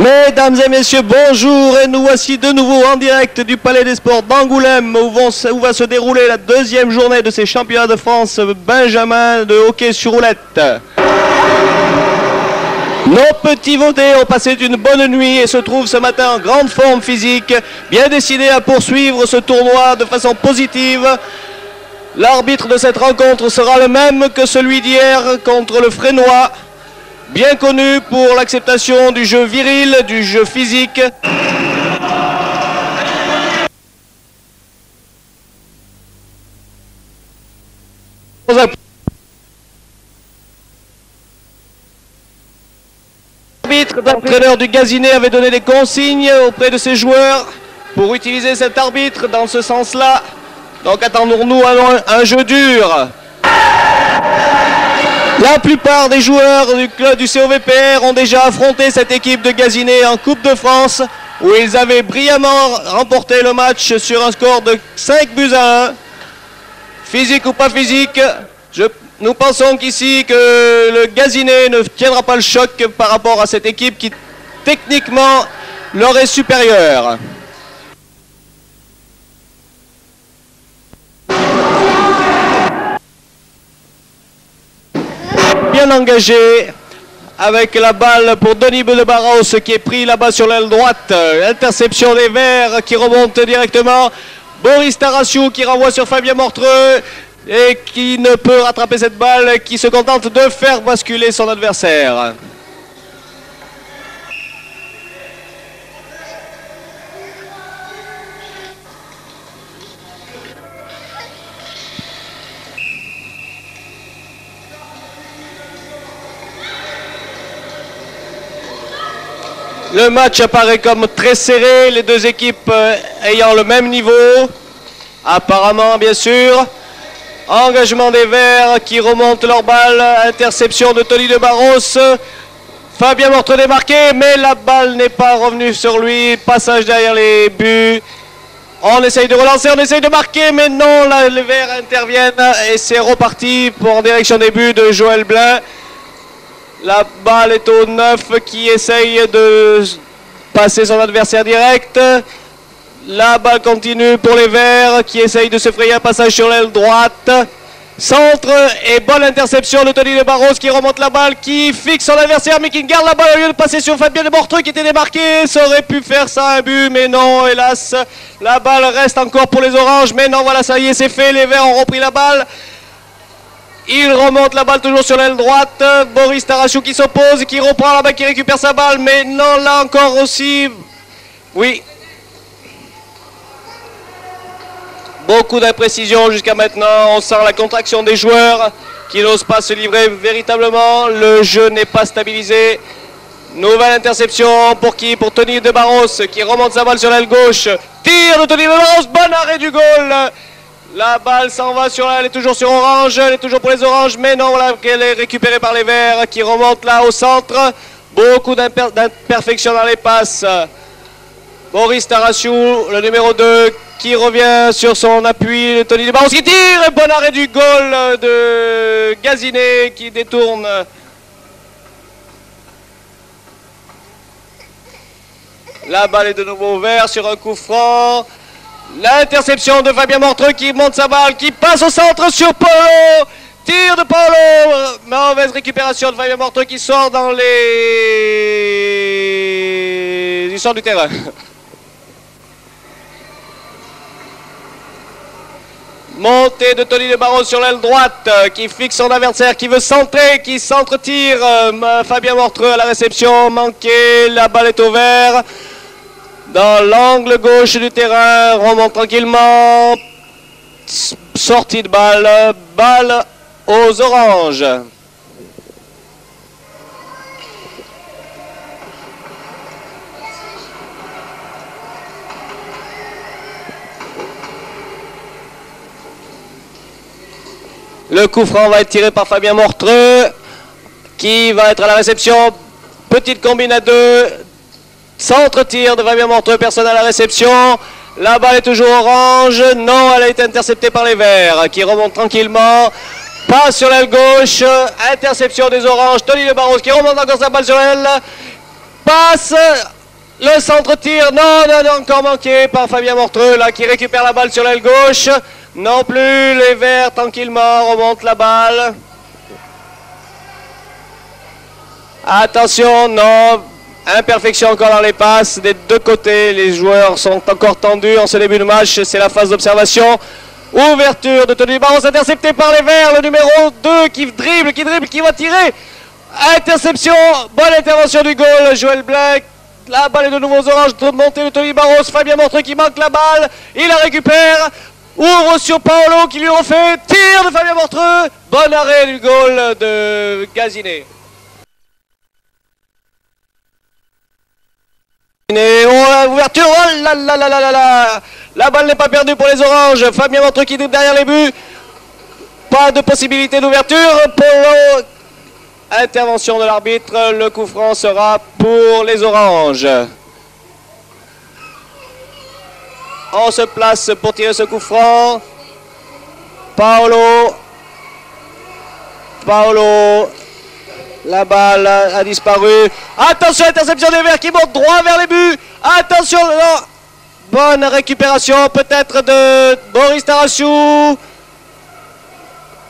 Mesdames et messieurs, bonjour et nous voici de nouveau en direct du Palais des Sports d'Angoulême où va se dérouler la deuxième journée de ces championnats de France Benjamin de hockey sur roulette. Nos petits votés ont passé une bonne nuit et se trouvent ce matin en grande forme physique, bien décidés à poursuivre ce tournoi de façon positive. L'arbitre de cette rencontre sera le même que celui d'hier contre le Frénois, bien connu pour l'acceptation du jeu viril, du jeu physique. L'arbitre d'entraîneur du Gazinet avait donné des consignes auprès de ses joueurs pour utiliser cet arbitre dans ce sens-là. Donc attendons-nous un jeu dur. La plupart des joueurs du club du COVPR ont déjà affronté cette équipe de Gazinet en Coupe de France où ils avaient brillamment remporté le match sur un score de 5-1. Physique ou pas physique, nous pensons qu'ici que le Gazinet ne tiendra pas le choc par rapport à cette équipe qui techniquement leur est supérieure. Bien engagé avec la balle pour Denis de Barros qui est pris là-bas sur l'aile droite. Interception des Verts qui remonte directement. Boris Tarassiou qui renvoie sur Fabien Mortreux et qui ne peut rattraper cette balle, qui se contente de faire basculer son adversaire. Le match apparaît comme très serré, les deux équipes ayant le même niveau, apparemment bien sûr. Engagement des Verts qui remontent leur balle, interception de Tony de Barros. Fabien Mortreux démarqué, mais la balle n'est pas revenue sur lui, passage derrière les buts. On essaye de relancer, on essaye de marquer, mais non, là, les Verts interviennent et c'est reparti en direction des buts de Joël Blin. La balle est au 9 qui essaye de passer son adversaire direct. La balle continue pour les Verts qui essayent de se frayer un passage sur l'aile droite. Centre et bonne interception de Tony de Barros qui remonte la balle, qui fixe son adversaire mais qui garde la balle au lieu de passer sur Fabien de Mortreux qui était démarqué. Ça aurait pu faire ça un but mais non, hélas. La balle reste encore pour les Oranges mais non, voilà, ça y est, c'est fait. Les Verts ont repris la balle. Il remonte la balle toujours sur l'aile droite. Boris Tarassiou qui s'oppose, qui reprend la balle, qui récupère sa balle. Mais non, là encore aussi. Oui. Beaucoup d'imprécisions jusqu'à maintenant. On sent la contraction des joueurs qui n'osent pas se livrer véritablement. Le jeu n'est pas stabilisé. Nouvelle interception pour qui? Pour Tony de Barros qui remonte sa balle sur l'aile gauche. Tir de Tony de Barros. Bon arrêt du goal. La balle s'en va sur là, elle est toujours sur Orange, elle est toujours pour les Oranges, mais non, voilà qu'elle est récupérée par les Verts qui remontent là au centre. Beaucoup d'imperfections dans les passes. Boris Tarassiou, le numéro 2, qui revient sur son appui. Tony de Barros qui tire, et bon arrêt du goal de Gazinet qui détourne. La balle est de nouveau vert sur un coup franc. L'interception de Fabien Mortreux qui monte sa balle, qui passe au centre sur Paulo. Tir de Paulo. Mauvaise récupération de Fabien Mortreux qui sort dans les... Il sort du terrain. Montée de Tony de Barros sur l'aile droite qui fixe son adversaire, qui veut centrer, qui centre-tire. Fabien Mortreux à la réception, manqué. La balle est au vert. Dans l'angle gauche du terrain, remonte tranquillement, sortie de balle, balle aux Oranges. Le coup franc va être tiré par Fabien Mortreux, qui va être à la réception, petite combine à deux. Centre-tir de Fabien Mortreux, personne à la réception. La balle est toujours orange. Non, elle a été interceptée par les Verts qui remontent tranquillement. Passe sur l'aile gauche. Interception des Oranges. Tony de Barros qui remonte encore sa balle sur l'aile. passe. Le centre-tir, non, encore manqué par Fabien Mortreux, là, qui récupère la balle sur l'aile gauche. Non plus, les Verts, tranquillement, remontent la balle. Attention, non, imperfection encore dans les passes des deux côtés. Les joueurs sont encore tendus en ce début de match, c'est la phase d'observation. Ouverture de Tony Barros, intercepté par les Verts, le numéro 2 qui dribble, qui va tirer. Interception, bonne intervention du goal, Joël Black. La balle est de nouveau aux oranges, montée de Tony Barros, Fabien Mortreux qui manque la balle, il la récupère, ouvre sur Paolo qui lui refait, tir de Fabien Mortreux, bon arrêt du goal de Gazinet. Ouverture, oh là là là là là là, la balle n'est pas perdue pour les oranges, Fabien Mortreux qui dribble derrière les buts, pas de possibilité d'ouverture, Paolo. Intervention de l'arbitre, le coup franc sera pour les oranges. On se place pour tirer ce coup franc. Paolo. La balle a disparu. Attention, interception des Verts qui monte droit vers les buts. Attention, non. Bonne récupération peut-être de Boris Tarasciou.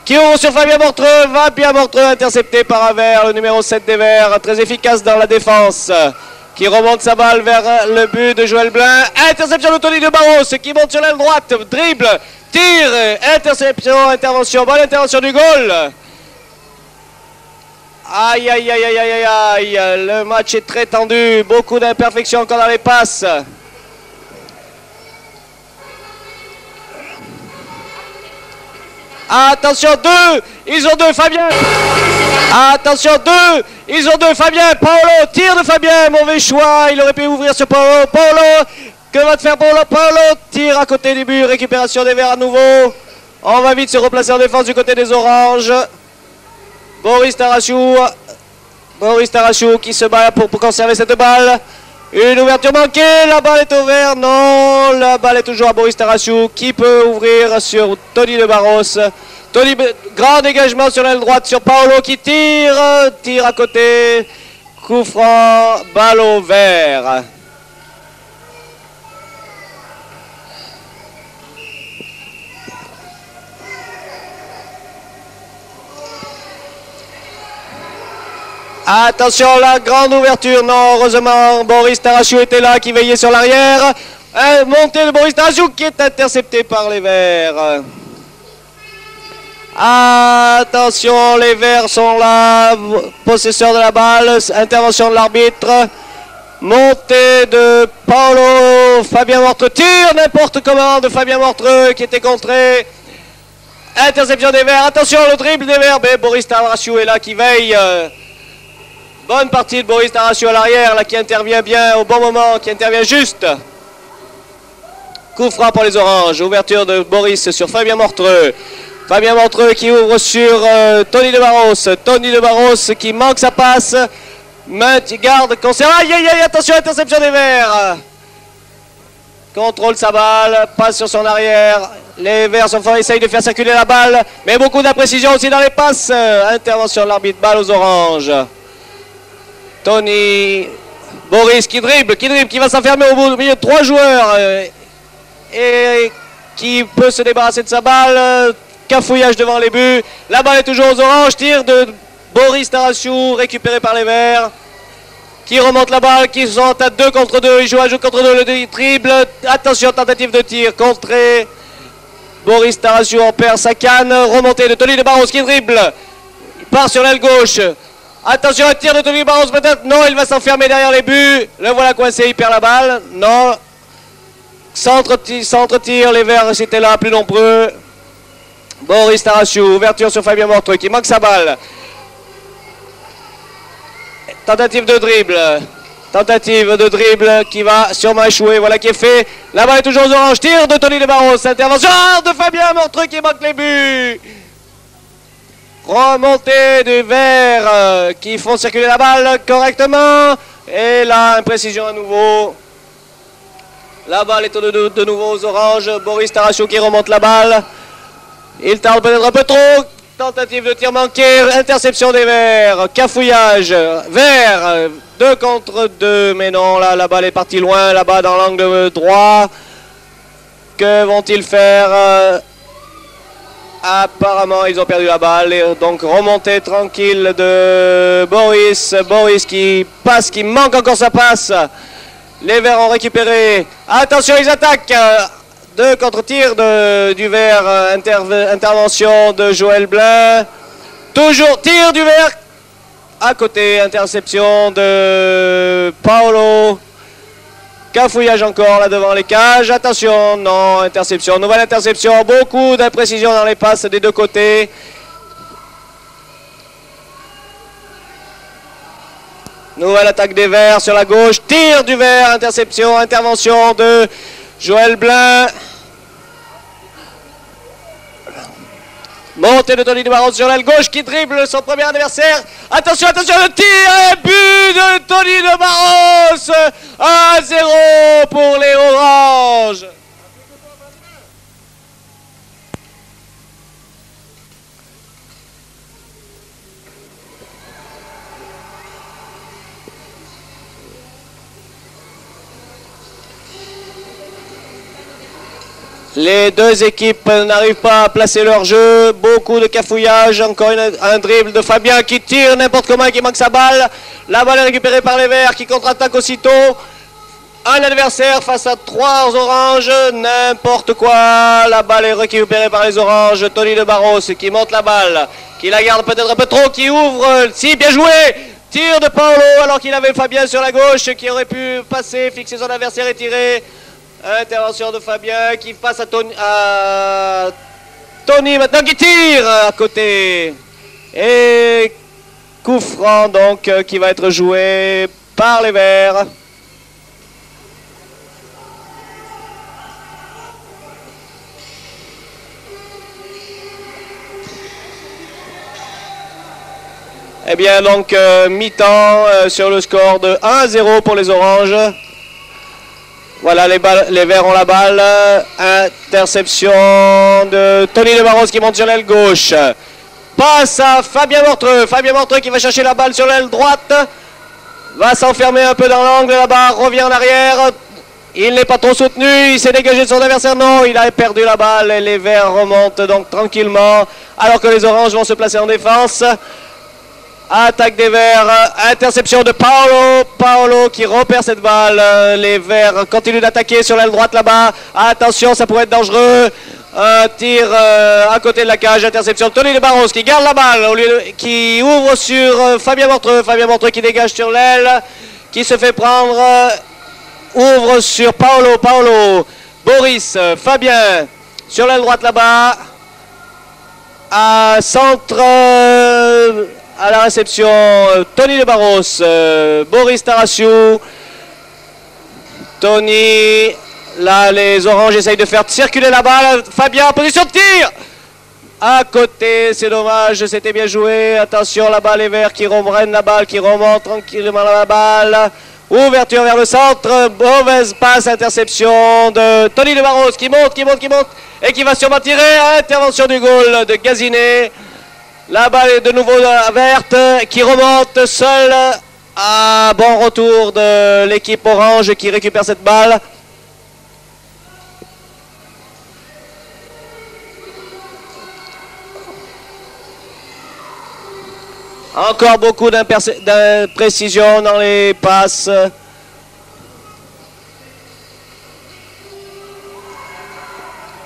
Qui ouvre sur Fabien Mortreux, Fabien Mortreux intercepté par un Vert, le numéro 7 des Verts, très efficace dans la défense, qui remonte sa balle vers le but de Joël Blin. Interception de Tony de Barros qui monte sur l'aile droite, dribble, tire, interception, intervention, bonne intervention du goal. Aïe, aïe, aïe, aïe, aïe, aïe, le match est très tendu, beaucoup d'imperfections encore dans les passes. Attention, ils ont deux, Fabien. Attention, ils ont deux, Fabien. Paolo, tir de Fabien, mauvais choix. Il aurait pu ouvrir sur Paolo. Paolo, que va faire Paolo? Paolo, tire à côté du but, récupération des Verts à nouveau. On va vite se replacer en défense du côté des oranges. Boris Tarasciou qui se bat pour conserver cette balle. Une ouverture manquée, la balle est au Vert, non, la balle est toujours à Boris Tarasciou qui peut ouvrir sur Tony de Barros. Tony, grand dégagement sur l'aile droite sur Paolo qui tire à côté, coup franc, balle au Vert. Attention, la grande ouverture, non, heureusement, Boris Tarasciou était là, qui veillait sur l'arrière. Montée de Boris Tarasciou qui est intercepté par les Verts. Attention, les Verts sont là, possesseurs de la balle, intervention de l'arbitre. Montée de Paolo, Fabien Mortreux, tire n'importe comment de Fabien Mortreux qui était contré. Interception des Verts, attention, le dribble des Verts, mais Boris Tarasciou est là qui veille. Bonne partie de Boris Tarasciou à l'arrière, là qui intervient bien au bon moment, qui intervient juste. Coup franc pour les oranges, ouverture de Boris sur Fabien Mortreux. Fabien Mortreux qui ouvre sur Tony de Barros. Tony de Barros qui manque sa passe. Garde, conserve. Aïe aïe aïe, attention, interception des Verts. Contrôle sa balle, passe sur son arrière. Les Verts essayent de faire circuler la balle, mais beaucoup d'imprécision aussi dans les passes. Intervention de l'arbitre, balle aux oranges. Tony, Boris qui dribble, qui va s'enfermer au milieu de trois joueurs et qui peut se débarrasser de sa balle. Cafouillage devant les buts. La balle est toujours aux oranges. Tir de Boris Tarasciou, récupéré par les Verts. Qui remonte la balle, qui sont à 2 contre 2. Ils jouent à jeu contre 2, le dribble. Attention, tentative de tir, contré. Boris Tarasciou en perd sa canne. Remontée de Tony de Barros qui dribble. Il part sur l'aile gauche. Attention, un tir de Tony Barros peut-être. Non, il va s'enfermer derrière les buts. Le voilà coincé, il perd la balle. Non. Centre-tir, les Verts étaient là, plus nombreux. Boris Tarasciou, ouverture sur Fabien Mortreux qui manque sa balle. Tentative de dribble qui va sûrement échouer. Voilà qui est fait. La balle est toujours aux oranges. Tir de Tony de Barros. Intervention de Fabien Mortreux qui manque les buts. Remontée du Vert qui font circuler la balle correctement. Et là, imprécision à nouveau. La balle est de nouveau aux oranges. Boris Tarasciou qui remonte la balle. Il tarde peut-être un peu trop. tentative de tir manqué, interception des Verts, cafouillage, Vert, 2 contre 2, mais non, là, la balle est partie loin, là-bas dans l'angle droit. Que vont-ils faire? Apparemment, ils ont perdu la balle, et donc remontée tranquille de Boris. Boris qui passe, qui manque encore sa passe. Les Verts ont récupéré. Attention, ils attaquent. 2 contre-tir du Vert, intervention de Joël Blin. Toujours tir du Vert. À côté, interception de Paolo. Cafouillage encore là devant les cages. Attention, non, interception. Nouvelle interception. Beaucoup d'imprécisions dans les passes des deux côtés. Nouvelle attaque des Verts sur la gauche. Tir du Vert, interception, intervention de Joël Blin. Montée de Tony de Barros sur l'aile gauche qui dribble son premier adversaire. Attention, attention, le tir et but de Tony de Barros. 1-0 pour les Oranges. Les deux équipes n'arrivent pas à placer leur jeu. Beaucoup de cafouillage. Encore un dribble de Fabien qui tire n'importe comment et qui manque sa balle. La balle est récupérée par les Verts qui contre-attaquent aussitôt. Un adversaire face à 3 Oranges. N'importe quoi. La balle est récupérée par les Oranges. Tony de Barros qui monte la balle. Qui la garde peut-être un peu trop. Qui ouvre. Si, bien joué. Tir de Paolo alors qu'il avait Fabien sur la gauche qui aurait pu passer, fixer son adversaire et tirer. Intervention de Fabien qui passe à Tony maintenant qui tire à côté. Et coup franc donc qui va être joué par les Verts. Eh bien donc mi-temps sur le score de 1-0 pour les Oranges. Voilà, les Verts ont la balle. Interception de Tony de Barros qui monte sur l'aile gauche. Passe à Fabien Mortreux. Fabien Mortreux qui va chercher la balle sur l'aile droite. Va s'enfermer un peu dans l'angle là-bas. Revient en arrière. Il n'est pas trop soutenu. Il s'est dégagé de son adversaire. Non, il a perdu la balle. Et les Verts remontent donc tranquillement. Alors que les Oranges vont se placer en défense. Attaque des Verts, interception de Paolo. Paolo qui repère cette balle. Les Verts continuent d'attaquer sur l'aile droite là-bas. Attention, ça pourrait être dangereux. Un tir à côté de la cage. Interception de Tony de Barros qui garde la balle. Qui ouvre sur Fabien Mortreux. Fabien Mortreux qui dégage sur l'aile. Qui se fait prendre. Ouvre sur Paolo. Paolo. Boris. Fabien. Sur l'aile droite là-bas. À centre. À la réception, Tony de Barros, Boris Tarassiou. Tony, là les Oranges essayent de faire circuler la balle. Fabien en position de tir. À côté, c'est dommage, c'était bien joué. Attention, la balle est Verts qui reprennent la balle, qui remonte tranquillement la balle. Ouverture vers le centre, mauvaise passe, interception de Tony de Barros qui monte et qui va sûrement tirer. Intervention du goal de Gazinet. La balle est de nouveau verte qui remonte seule. Bon retour de l'équipe orange qui récupère cette balle. Encore beaucoup d'imprécision dans les passes.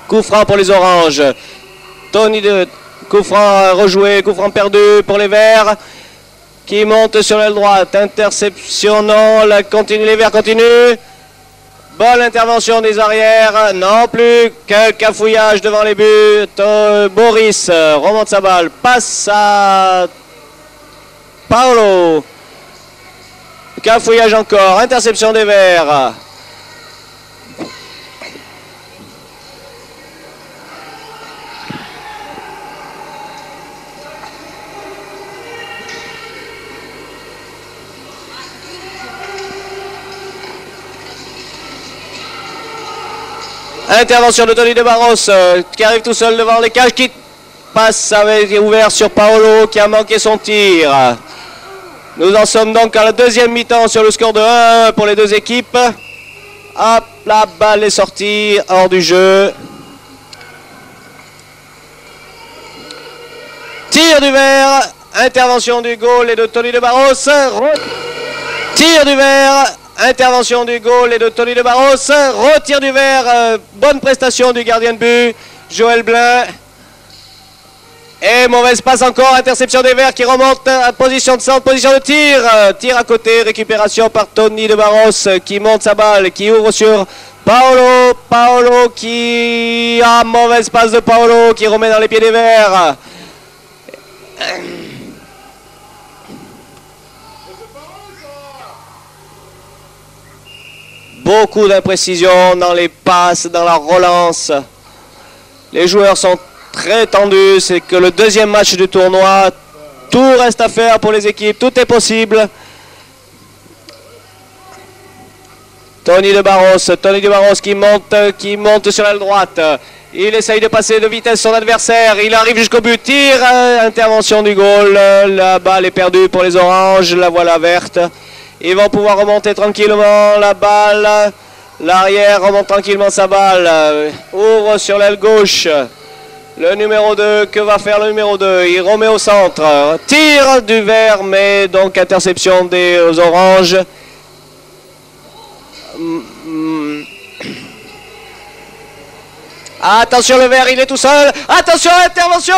Coup franc pour les Oranges. Tony de... Coup franc rejoué, coup franc perdu pour les Verts qui montent sur l'aile droite. Interception, non, les Verts continuent. Bonne intervention des arrières, non plus. Quel cafouillage devant les buts. Boris remonte sa balle, passe à Paolo. Cafouillage encore, interception des Verts. Intervention de Tony de Barros qui arrive tout seul devant les cages, qui passe avait été ouverte sur Paolo qui a manqué son tir. Nous en sommes donc à la deuxième mi-temps sur le score de 1-1 pour les deux équipes. Hop, la balle est sortie hors du jeu. Tir du vert, intervention du goal et de Tony de Barros. Tir du vert, intervention du goal et de Tony de Barros. Retire du vert, bonne prestation du gardien de but, Joël Blin. Et mauvaise passe encore, interception des Verts qui remonte à position de centre, position de tir. Tir à côté, récupération par Tony de Barros qui monte sa balle, qui ouvre sur Paolo. Paolo qui a mauvaise passe de Paolo qui remet dans les pieds des Verts. Beaucoup d'imprécisions dans les passes, dans la relance. Les joueurs sont très tendu, c'est que le deuxième match du tournoi, tout reste à faire pour les équipes, tout est possible. Tony de Barros qui monte sur l'aile droite. Il essaye de passer de vitesse son adversaire, il arrive jusqu'au but, tir, intervention du goal, la balle est perdue pour les oranges, la voilà verte. Ils vont pouvoir remonter tranquillement la balle, l'arrière remonte tranquillement sa balle, ouvre sur l'aile gauche. Le numéro 2, que va faire le numéro 2? Il remet au centre. Tir du vert, mais donc interception des oranges. Attention le vert, il est tout seul. Attention, intervention.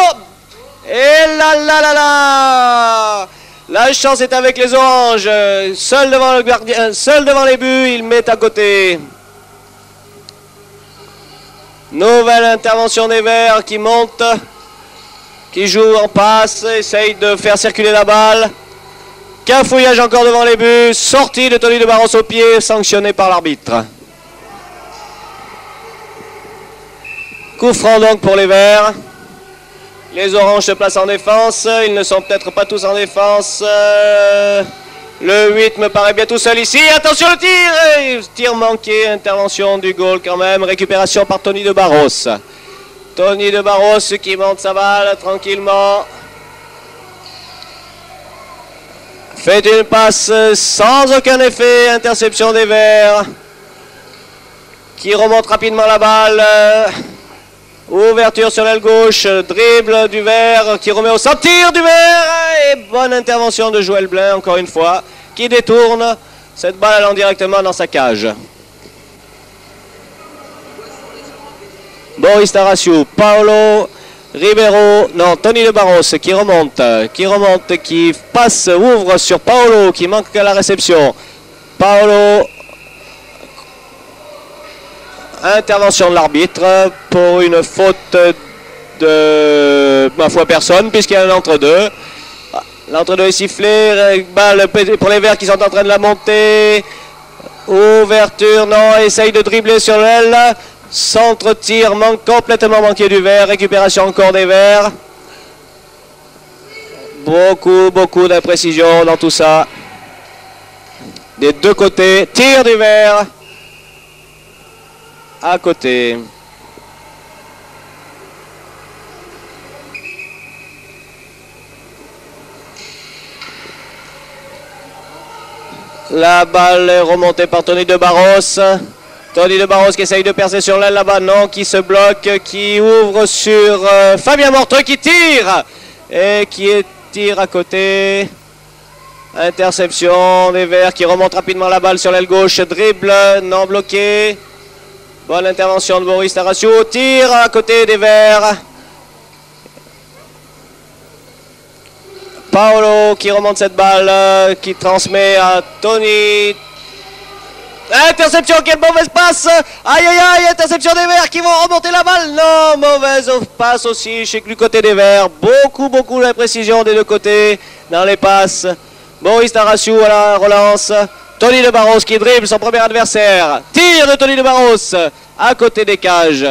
Et là. La chance est avec les oranges. Seul devant le gardien, seul devant les buts, il met à côté. Nouvelle intervention des Verts qui monte, qui joue en passe, essaye de faire circuler la balle. Cafouillage encore devant les buts, sortie de Tony de Barros au pied, sanctionné par l'arbitre. Coup franc donc pour les Verts. Les oranges se placent en défense, ils ne sont peut-être pas tous en défense. Le 8 me paraît bien tout seul ici. Attention le tir! Tir manqué, intervention du goal quand même. Récupération par Tony de Barros. Tony de Barros qui monte sa balle tranquillement. Fait une passe sans aucun effet. Interception des Verts. Qui remonte rapidement la balle. Ouverture sur l'aile gauche. Dribble du Vert qui remet au centre. Tir du Vert! Et bonne intervention de Joël Blin encore une fois. Qui détourne cette balle allant directement dans sa cage. Boris Tarasiu, Paolo Ribeiro, non, Tony de Barros qui remonte, qui passe, ouvre sur Paolo qui manque à la réception. Paolo, intervention de l'arbitre pour une faute de, ma foi, personne puisqu'il y a un entre-deux. L'entre-deux est sifflé, balle pour les Verts qui sont en train de la monter. Ouverture, non, essaye de dribbler sur l'aile. Centre-tir, complètement manqué du Vert. Récupération encore des Verts. Beaucoup d'imprécisions dans tout ça. Des deux côtés, tir du Vert. À côté. La balle est remontée par Tony de Barros. Tony de Barros qui essaye de percer sur l'aile là-bas. Non, qui se bloque, qui ouvre sur Fabien Mortreux qui tire. Et qui tire à côté. Interception des Verts qui remonte rapidement la balle sur l'aile gauche. Dribble, non bloqué. Bonne intervention de Boris Tarasiu. Tire à côté des Verts. Paolo qui remonte cette balle, qui transmet à Tony. Interception, quelle mauvaise passe! Aïe aïe aïe, interception des Verts qui vont remonter la balle. Non, mauvaise passe aussi du côté des Verts. Beaucoup d'imprécision des deux côtés dans les passes. Boris Tarasiu à la relance. Tony de Barros qui dribble son premier adversaire. Tir de Tony de Barros à côté des cages.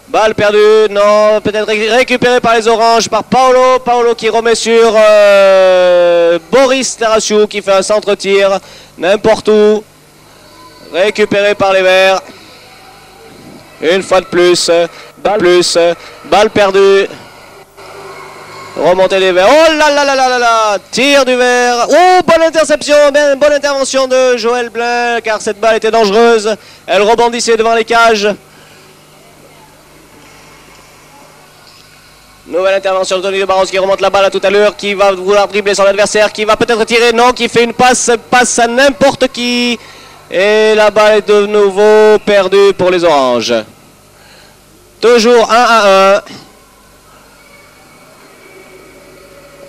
Balle perdue, non, peut-être récupérée par les oranges, par Paolo. Paolo qui remet sur Boris Tarasiu qui fait un centre-tir n'importe où. Récupéré par les Verts. Une fois de plus, balle perdue. Remontée des verts. Oh là là là là là là. Tir du vert. Oh, bonne interception. Bonne intervention de Joël Blin, car cette balle était dangereuse. Elle rebondissait devant les cages. Nouvelle intervention de Tony de Barros qui remonte la balle à toute allure, qui va vouloir dribbler son adversaire, qui va peut-être tirer, non, qui fait une passe à n'importe qui. Et la balle est de nouveau perdue pour les Oranges. Toujours 1-1.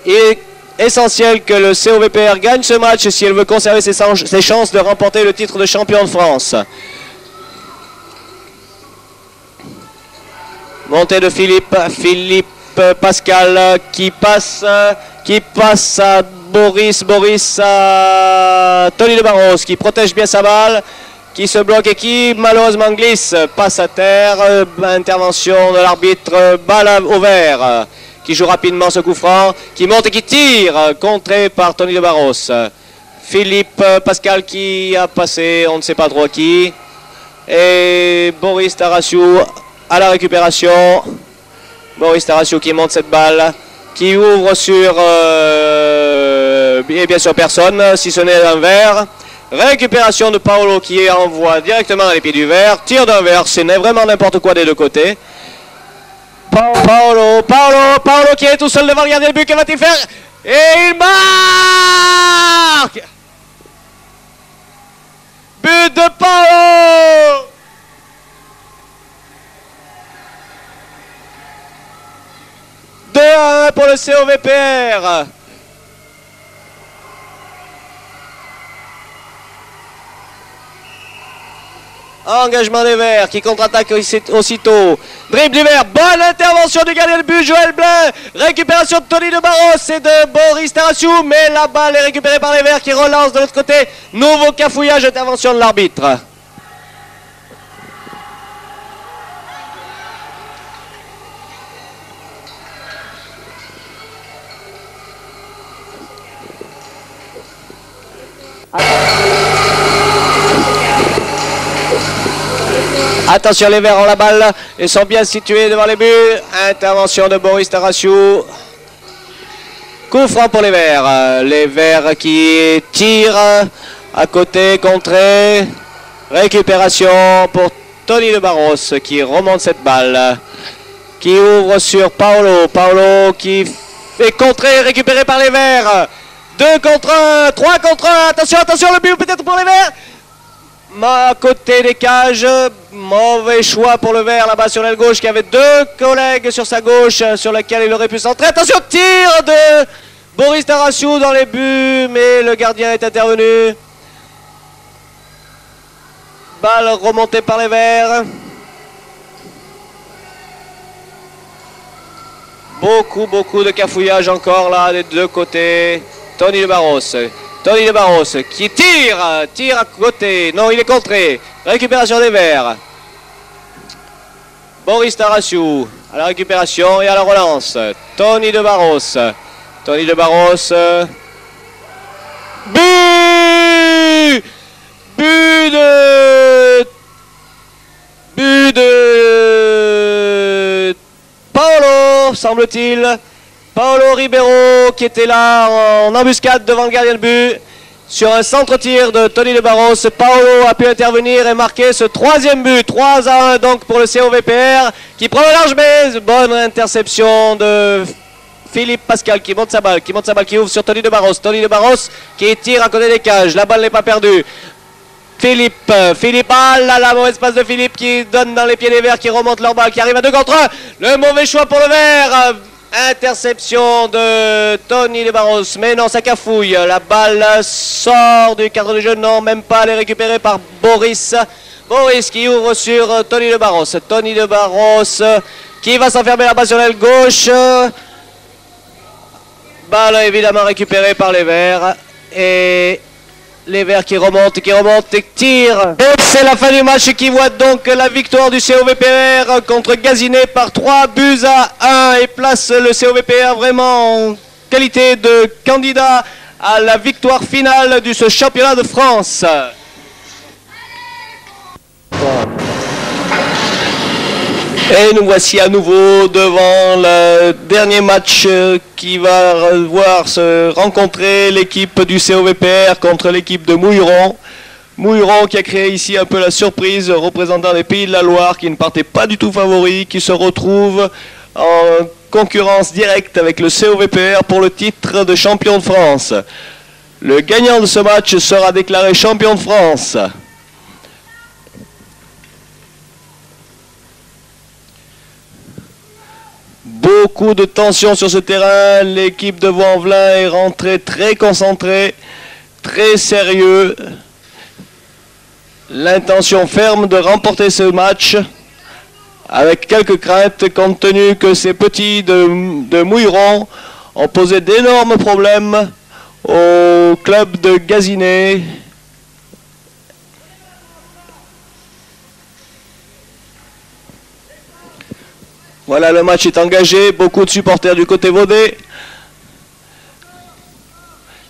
Il est essentiel que le COVPR gagne ce match si elle veut conserver ses chances de remporter le titre de champion de France. Montée de Philippe Pascal qui passe à Boris à Tony de Barros qui protège bien sa balle, qui se bloque et qui malheureusement glisse, passe à terre. Intervention de l'arbitre, balle au vert, qui joue rapidement ce coup franc, qui monte et qui tire, contré par Tony de Barros. Philippe Pascal qui a passé, on ne sait pas trop à qui, et Boris Tarassiou à la récupération. Boris Tarassiou qui monte cette balle, qui ouvre sur et bien sûr personne, si ce n'est un verre. Récupération de Paolo qui envoie directement dans les pieds du verre. Tir d'un verre, c'est vraiment n'importe quoi des deux côtés. Paolo qui est tout seul devant le gardien de but, que va-t-il faire? Et il marque! But de Paolo! Pour le COVPR. Engagement des Verts qui contre-attaque aussitôt. Dribble du Vert, bonne intervention du gardien de but Joël Blin. Récupération de Tony de Barros et de Boris Tarassiou, mais la balle est récupérée par les Verts qui relancent de l'autre côté. Nouveau cafouillage, intervention de l'arbitre. Attention, les Verts ont la balle et sont bien situés devant les buts. Intervention de Boris Tarassiou. Coup franc pour les Verts. Les Verts qui tirent à côté, contré. Récupération pour Tony de Barros qui remonte cette balle. Qui ouvre sur Paolo. Paolo qui fait contrer, récupéré par les Verts. 2 contre 1, 3 contre 1. Attention, attention, le but peut-être pour les Verts. À côté des cages, mauvais choix pour le Vert là-bas sur l'aile gauche qui avait 2 collègues sur sa gauche sur lequel il aurait pu centrer. Attention, tir de Boris Tarassiou dans les buts, mais le gardien est intervenu. Balle remontée par les Verts. Beaucoup de cafouillage encore là des deux côtés. Tony de Barros. Tony de Barros qui tire à côté. Non, il est contré. Récupération des Verts. Boris Tarassiou à la récupération et à la relance. Tony de Barros. Tony de Barros. But de Paolo, semble-t-il. Paolo Ribeiro qui était là en embuscade devant le gardien de but. Sur un centre-tir de Tony de Barros, Paolo a pu intervenir et marquer ce 3e but. 3-1 donc pour le COVPR qui prend le large, mais bonne interception de Philippe Pascal qui monte sa balle, qui ouvre sur Tony de Barros. Tony de Barros qui tire à côté des cages. La balle n'est pas perdue. Philippe, ah là là, mauvaise passe de Philippe qui donne dans les pieds des Verts, qui remonte leur balle, qui arrive à 2 contre 1. Le mauvais choix pour le Vert. Interception de Tony de Barros, mais non, ça cafouille. La balle sort du cadre de jeu, non, même pas, elle est récupérée par Boris. Boris qui ouvre sur Tony de Barros. Tony de Barros qui va s'enfermer là-bas sur l'aile gauche. Balle évidemment récupérée par les Verts. Et les Verts qui remontent et tirent. Et c'est la fin du match qui voit donc la victoire du COVPR contre Gazinet par 3-1 et place le COVPR vraiment en qualité de candidat à la victoire finale de ce championnat de France. Et nous voici à nouveau devant le dernier match qui va voir se rencontrer l'équipe du COVPR contre l'équipe de Mouilleron. Mouilleron qui a créé ici un peu la surprise, représentant des Pays de la Loire qui ne partait pas du tout favori, qui se retrouve en concurrence directe avec le COVPR pour le titre de champion de France. Le gagnant de ce match sera déclaré champion de France. Beaucoup de tension sur ce terrain. L'équipe de Vaux-en-Velin est rentrée très concentrée, très sérieux. L'intention ferme de remporter ce match, avec quelques craintes compte tenu que ces petits de Mouilleron ont posé d'énormes problèmes au club de Gazinet. Voilà, le match est engagé, beaucoup de supporters du côté vaudé.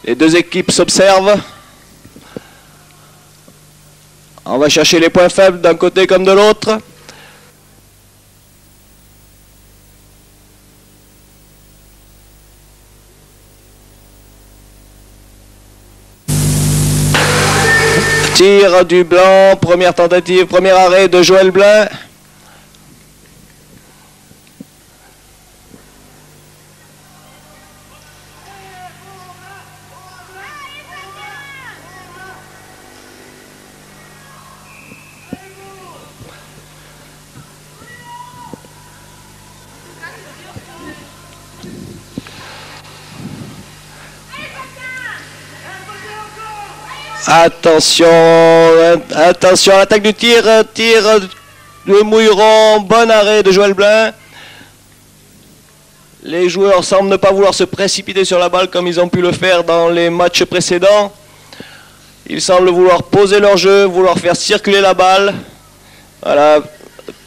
Les deux équipes s'observent. On va chercher les points faibles d'un côté comme de l'autre. Tir du blanc, première tentative, premier arrêt de Joël Blin. Attention, attention à l'attaque du tir, tir de Mouilleron, bon arrêt de Joël Blin. Les joueurs semblent ne pas vouloir se précipiter sur la balle comme ils ont pu le faire dans les matchs précédents. Ils semblent vouloir poser leur jeu, vouloir faire circuler la balle. Voilà,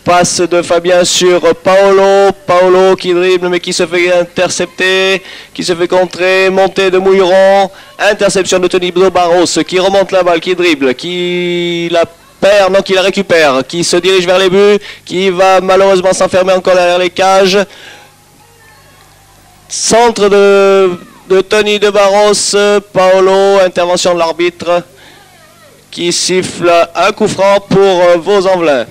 passe de Fabien sur Paolo. Paolo qui dribble mais qui se fait intercepter, qui se fait contrer, montée de Mouilleron. Interception de Tony Barros qui remonte la balle, qui dribble, qui la perd, non qui la récupère, qui se dirige vers les buts, qui va malheureusement s'enfermer encore derrière les cages. Centre de Tony de Barros, Paolo, intervention de l'arbitre qui siffle un coup franc pour Vaux-en-Velin.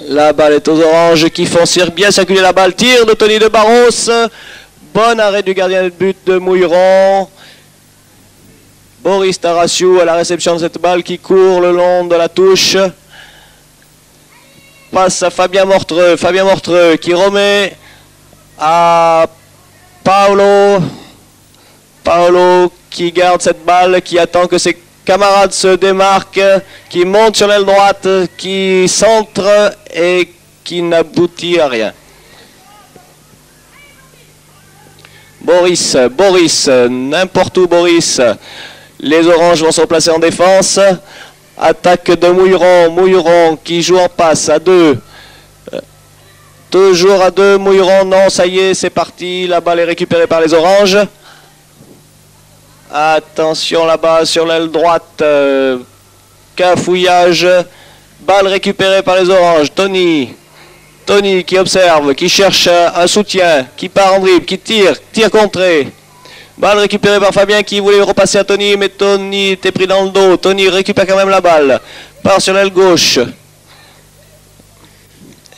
La balle est aux oranges qui font bien circuler la balle. Tir de Tony de Barros. Bon arrêt du gardien de but de Mouilleron. Boris Tarassiou à la réception de cette balle qui court le long de la touche. Passe à Fabien Mortreux. Fabien Mortreux qui remet à Paolo. Paolo qui garde cette balle, qui attend que ses camarades se démarquent, qui monte sur l'aile droite, qui centre et qui n'aboutit à rien. Boris, n'importe où Boris. Les oranges vont se replacer en défense. Attaque de Mouilleron. Mouilleron qui joue en passe à deux. Toujours à deux. Mouilleron, non, ça y est, c'est parti. La balle est récupérée par les oranges. Attention là-bas sur l'aile droite. Cafouillage. Balle récupérée par les oranges. Tony qui observe, qui cherche un soutien, qui part en dribble, qui tire contré. Balle récupérée par Fabien qui voulait repasser à Tony, mais Tony était pris dans le dos. Tony récupère quand même la balle. Part sur l'aile gauche.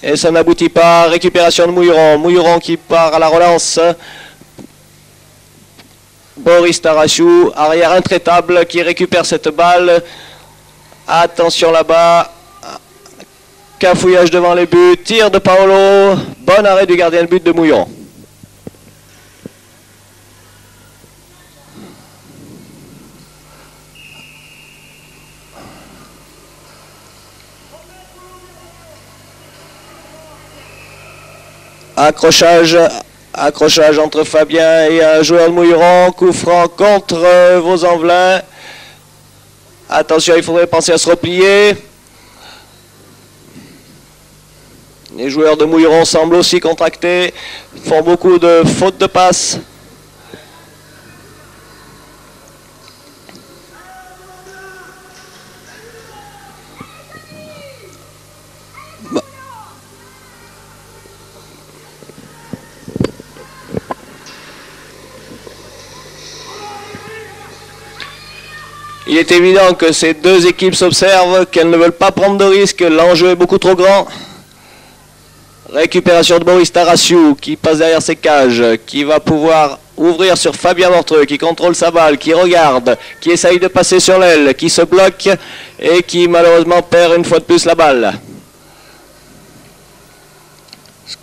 Et ça n'aboutit pas. Récupération de Mouilleron. Mouilleron qui part à la relance. Boris Tarassiou, arrière intraitable, qui récupère cette balle. Attention là-bas. Cafouillage devant les buts. Tir de Paolo. Bon arrêt du gardien de but de Mouilleron. Accrochage entre Fabien et un joueur de Mouilleron. Coup franc contre Vaux-en-Velin. Attention, il faudrait penser à se replier. Les joueurs de Mouilleron semblent aussi contractés. Font beaucoup de fautes de passe. Il est évident que ces deux équipes s'observent, qu'elles ne veulent pas prendre de risques, l'enjeu est beaucoup trop grand. Récupération de Boris Tarassiou qui passe derrière ses cages, qui va pouvoir ouvrir sur Fabien Mortreux, qui contrôle sa balle, qui regarde, qui essaye de passer sur l'aile, qui se bloque et qui malheureusement perd une fois de plus la balle.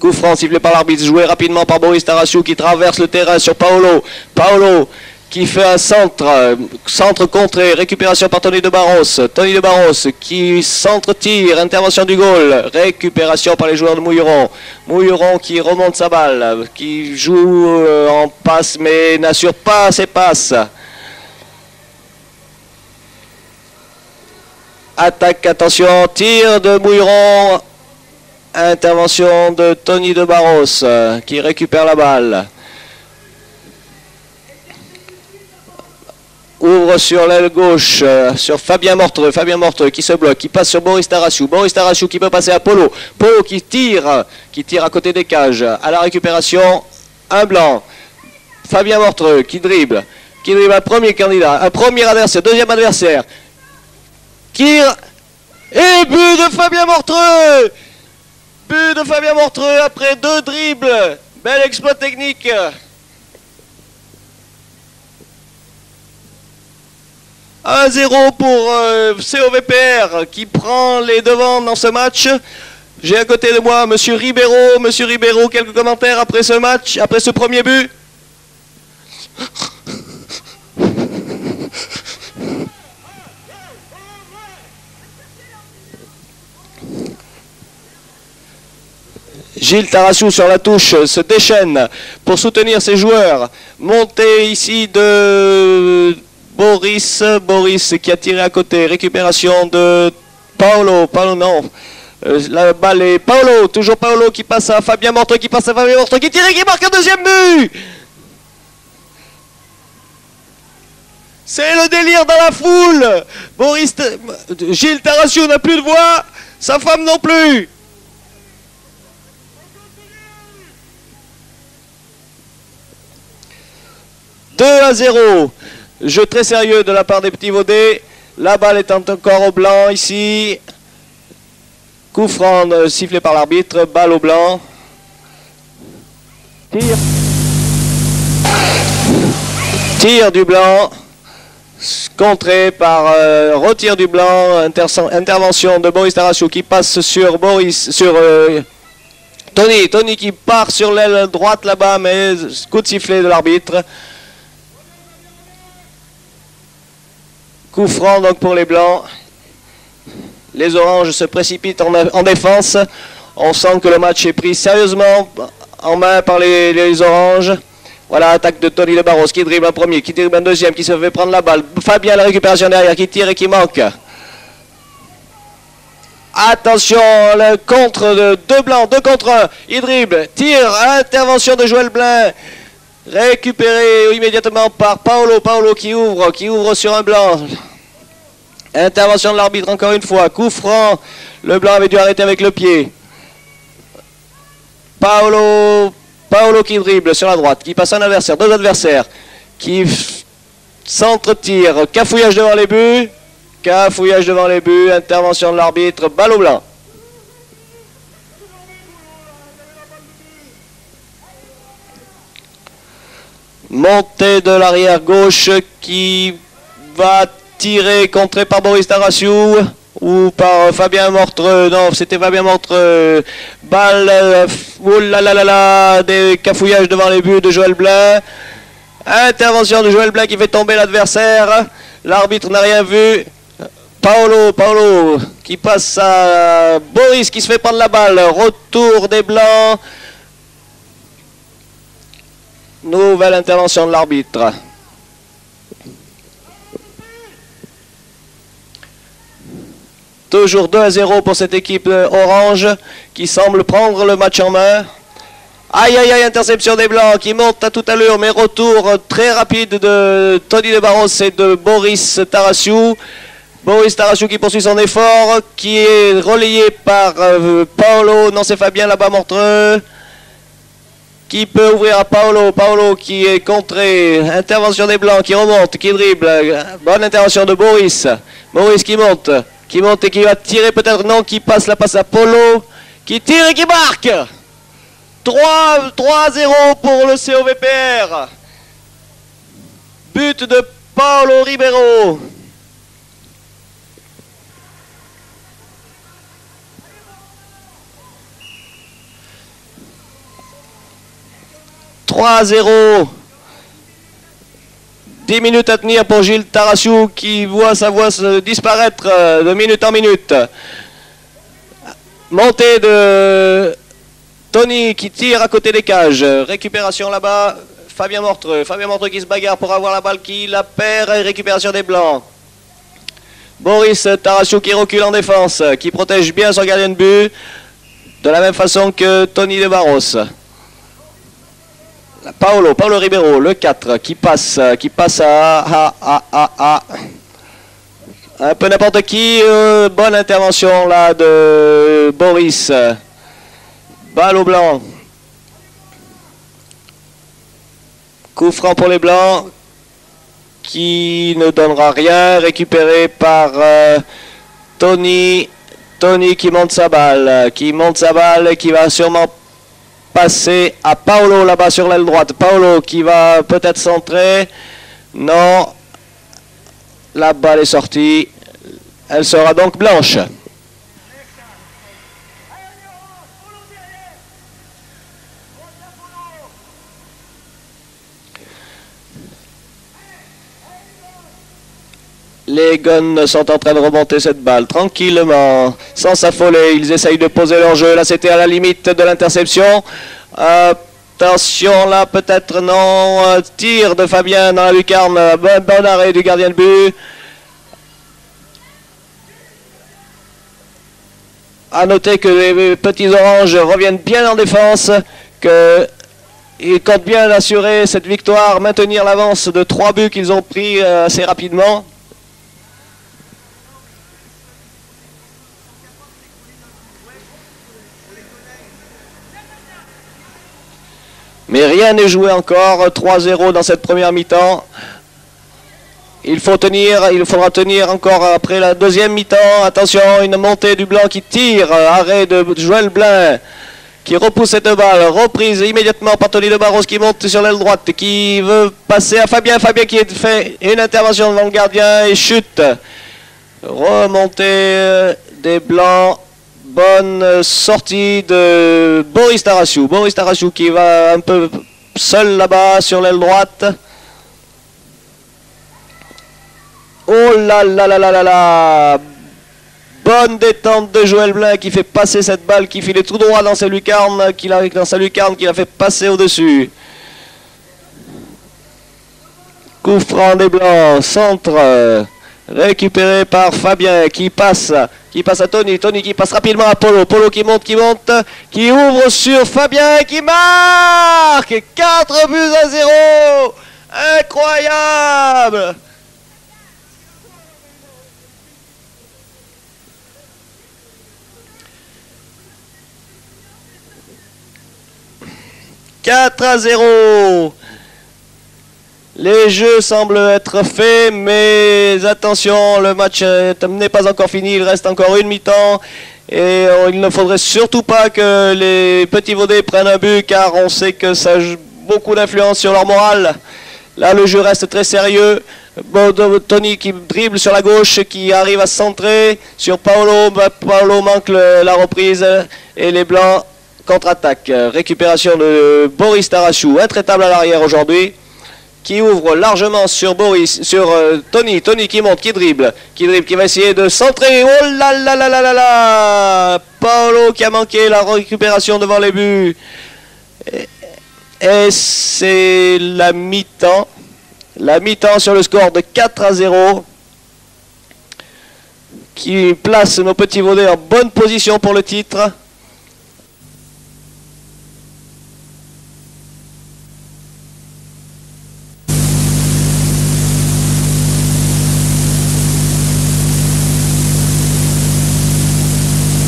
Coup franc sifflé par l'arbitre, joué rapidement par Boris Tarassiou qui traverse le terrain sur Paolo. Paolo qui fait un centre contré, récupération par Tony de Barros. Tony de Barros qui centre-tire, intervention du goal, récupération par les joueurs de Mouilleron. Mouilleron qui remonte sa balle, qui joue en passe mais n'assure pas ses passes. Attaque, attention, tir de Mouilleron. Intervention de Tony de Barros qui récupère la balle. Ouvre sur l'aile gauche sur Fabien Mortreux. Fabien Mortreux qui se bloque, qui passe sur Boris Tarassiou. Boris Tarassiou qui peut passer à Polo. Polo qui tire à côté des cages. À la récupération, un blanc. Fabien Mortreux qui dribble un premier candidat, un premier adversaire, deuxième adversaire. Tire et but de Fabien Mortreux. But de Fabien Mortreux après 2 dribbles. Bel exploit technique. « 1-0 pour COVPR qui prend les devants dans ce match. J'ai à côté de moi Monsieur Ribeiro. Monsieur Ribeiro, quelques commentaires après ce match, après ce premier but. Gilles Tarassiou sur la touche se déchaîne pour soutenir ses joueurs. Montée ici de Boris qui a tiré à côté. Récupération de Paolo non. La balle est Paolo, toujours Paolo qui passe à Fabien Mortreux, qui tire et qui marque un deuxième but. C'est le délire dans la foule. Gilles Tarassiou n'a plus de voix, sa femme non plus. « 2-0. Jeu très sérieux de la part des petits Vaudais. La balle est encore au blanc ici. Coup franc sifflé par l'arbitre. Balle au blanc. Tir du blanc. Contré par retire du blanc. Intervention de Boris Tarassiou qui passe sur Tony. Tony qui part sur l'aile droite là-bas, mais coup de sifflet de l'arbitre. Coup franc donc pour les Blancs. Les Oranges se précipitent en défense. On sent que le match est pris sérieusement en main par les Oranges. Voilà, attaque de Tony de Barros qui dribble un premier, qui dribble un deuxième, qui se fait prendre la balle. Fabien, la récupération derrière, qui tire et qui manque. Attention, le contre de 2 Blancs, 2 contre 1. Il dribble, tire, intervention de Joël Blin. Récupéré immédiatement par Paolo. Paolo qui ouvre sur un blanc. Intervention de l'arbitre encore une fois. Coup franc. Le blanc avait dû arrêter avec le pied. Paolo qui dribble sur la droite. Qui passe un adversaire. 2 adversaires. Qui s'entretire. Cafouillage devant les buts. Intervention de l'arbitre. Balle au blanc. Montée de l'arrière gauche qui va tirer, contré par Boris Tarassiou ou par Fabien Mortreux. Non, c'était Fabien Mortreux. Balle, des cafouillages devant les buts de Joël Blin. Intervention de Joël Blin qui fait tomber l'adversaire. L'arbitre n'a rien vu. Paolo qui passe à Boris qui se fait prendre la balle. Retour des Blancs. Nouvelle intervention de l'arbitre. Toujours 2-0 pour cette équipe orange qui semble prendre le match en main. Aïe aïe aïe, interception des Blancs qui monte à toute allure, mais retour très rapide de Tony de Barros et de Boris Tarassiou. Boris Tarassiou qui poursuit son effort, qui est relayé par Paolo. Non, c'est Fabien là-bas, Mortreux. qui peut ouvrir à Paolo. Paolo qui est contré. Intervention des Blancs qui remonte, qui dribble. Bonne intervention de Boris. Boris qui monte et qui va tirer peut-être. Non, qui passe la passe à Polo. Qui tire et qui marque. 3-0 pour le COVPR. But de Paolo Ribeiro. « 3-0. 10 minutes à tenir pour Gilles Tarassiou qui voit sa voix se disparaître de minute en minute. Montée de Tony qui tire à côté des cages. Récupération là-bas. Fabien Mortreux qui se bagarre pour avoir la balle, qui la perd, et récupération des Blancs. Boris Tarassiou qui recule en défense, qui protège bien son gardien de but, de la même façon que Tony de Barros. Paolo Ribeiro, le 4, qui passe à un peu n'importe qui. Bonne intervention là de Boris. Balle au blanc. Coup franc pour les Blancs qui ne donnera rien. Récupéré par Tony. Tony qui monte sa balle. Qui va sûrement passer à Paolo là-bas sur l'aile droite. Paolo qui va peut-être centrer. Non. La balle est sortie. Elle sera donc blanche. Les Guns sont en train de remonter cette balle tranquillement, sans s'affoler. Ils essayent de poser leur jeu. Là, c'était à la limite de l'interception. Attention, là, peut-être non. Tir de Fabien dans la lucarne. Bon arrêt du gardien de but. À noter que les petits oranges reviennent bien en défense, qu'ils comptent bien assurer cette victoire, maintenir l'avance de 3 buts qu'ils ont pris assez rapidement. Mais rien n'est joué encore, 3-0 dans cette première mi-temps. Il faudra tenir encore après la deuxième mi-temps. Attention, une montée du Blanc qui tire, arrêt de Joël Blin qui repousse cette balle, reprise immédiatement par Tony de Barros qui monte sur l'aile droite, qui veut passer à Fabien. Fabien qui fait une intervention devant le gardien et chute. Remontée des Blancs. Bonne sortie de Boris Tarassiou. Boris Tarassiou qui va un peu seul là-bas sur l'aile droite. Oh là là là là là là. Bonne détente de Joël Blin qui fait passer cette balle qui filait tout droit dans sa lucarne, qu'il a fait passer au-dessus. Coup franc des Blancs, centre. Récupéré par Fabien qui passe à Tony. Tony qui passe rapidement à Polo. Polo qui monte, qui ouvre sur Fabien qui marque 4-0. Incroyable. « 4-0 ». Les jeux semblent être faits, mais attention, le match n'est pas encore fini, il reste encore une mi-temps. Et il ne faudrait surtout pas que les petits Vaudés prennent un but, car on sait que ça a beaucoup d'influence sur leur morale. Là, le jeu reste très sérieux. Tony qui dribble sur la gauche, qui arrive à centrer sur Paolo. Paolo manque la reprise et les Blancs contre-attaquent. Récupération de Boris Tarassiou, intraitable à l'arrière aujourd'hui, qui ouvre largement sur Tony. Tony qui monte, qui dribble, qui va essayer de centrer. Oh là là là là là là. Paolo qui a manqué la récupération devant les buts. Et c'est la mi-temps. La mi-temps sur le score de 4-0. Qui place nos petits Vaudés en bonne position pour le titre.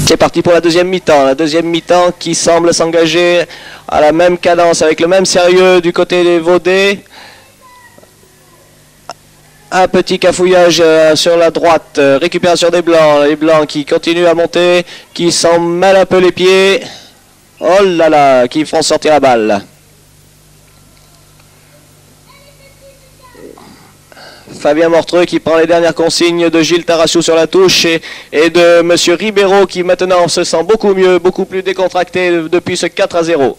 C'est parti pour la deuxième mi-temps. La deuxième mi-temps qui semble s'engager à la même cadence, avec le même sérieux du côté des Vaudais. Un petit cafouillage sur la droite, récupération des Blancs, les Blancs qui continuent à monter, qui s'en mêlent un peu les pieds. Oh là là, qui font sortir la balle. Fabien Mortreux qui prend les dernières consignes de Gilles Tarassou sur la touche et de Monsieur Ribeiro qui maintenant se sent beaucoup mieux, beaucoup plus décontracté depuis ce 4-0.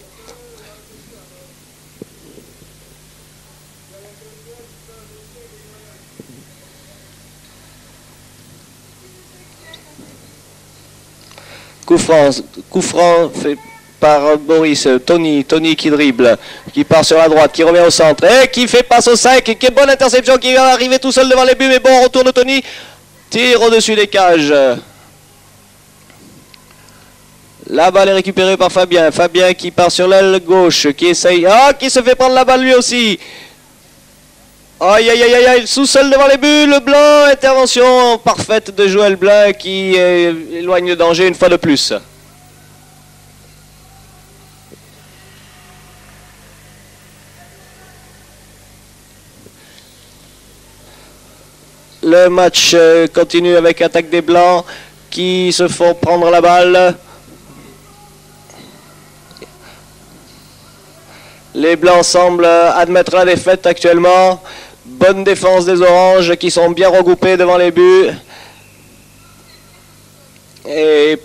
Coup franc fait par Boris, Tony qui dribble, qui part sur la droite, qui revient au centre, et qui fait passe au 5, quelle bonne interception, qui va arriver tout seul devant les buts, mais bon, retour de Tony, tire au-dessus des cages. La balle est récupérée par Fabien, Fabien qui part sur l'aile gauche, qui essaye, qui se fait prendre la balle lui aussi. Aïe aïe aïe aïe, sous-sol devant les buts, le Blanc, intervention parfaite de Joël Blanc qui éloigne le danger une fois de plus. Le match continue avec attaque des Blancs qui se font prendre la balle. Les Blancs semblent admettre la défaite actuellement. Bonne défense des Oranges qui sont bien regroupés devant les buts. Et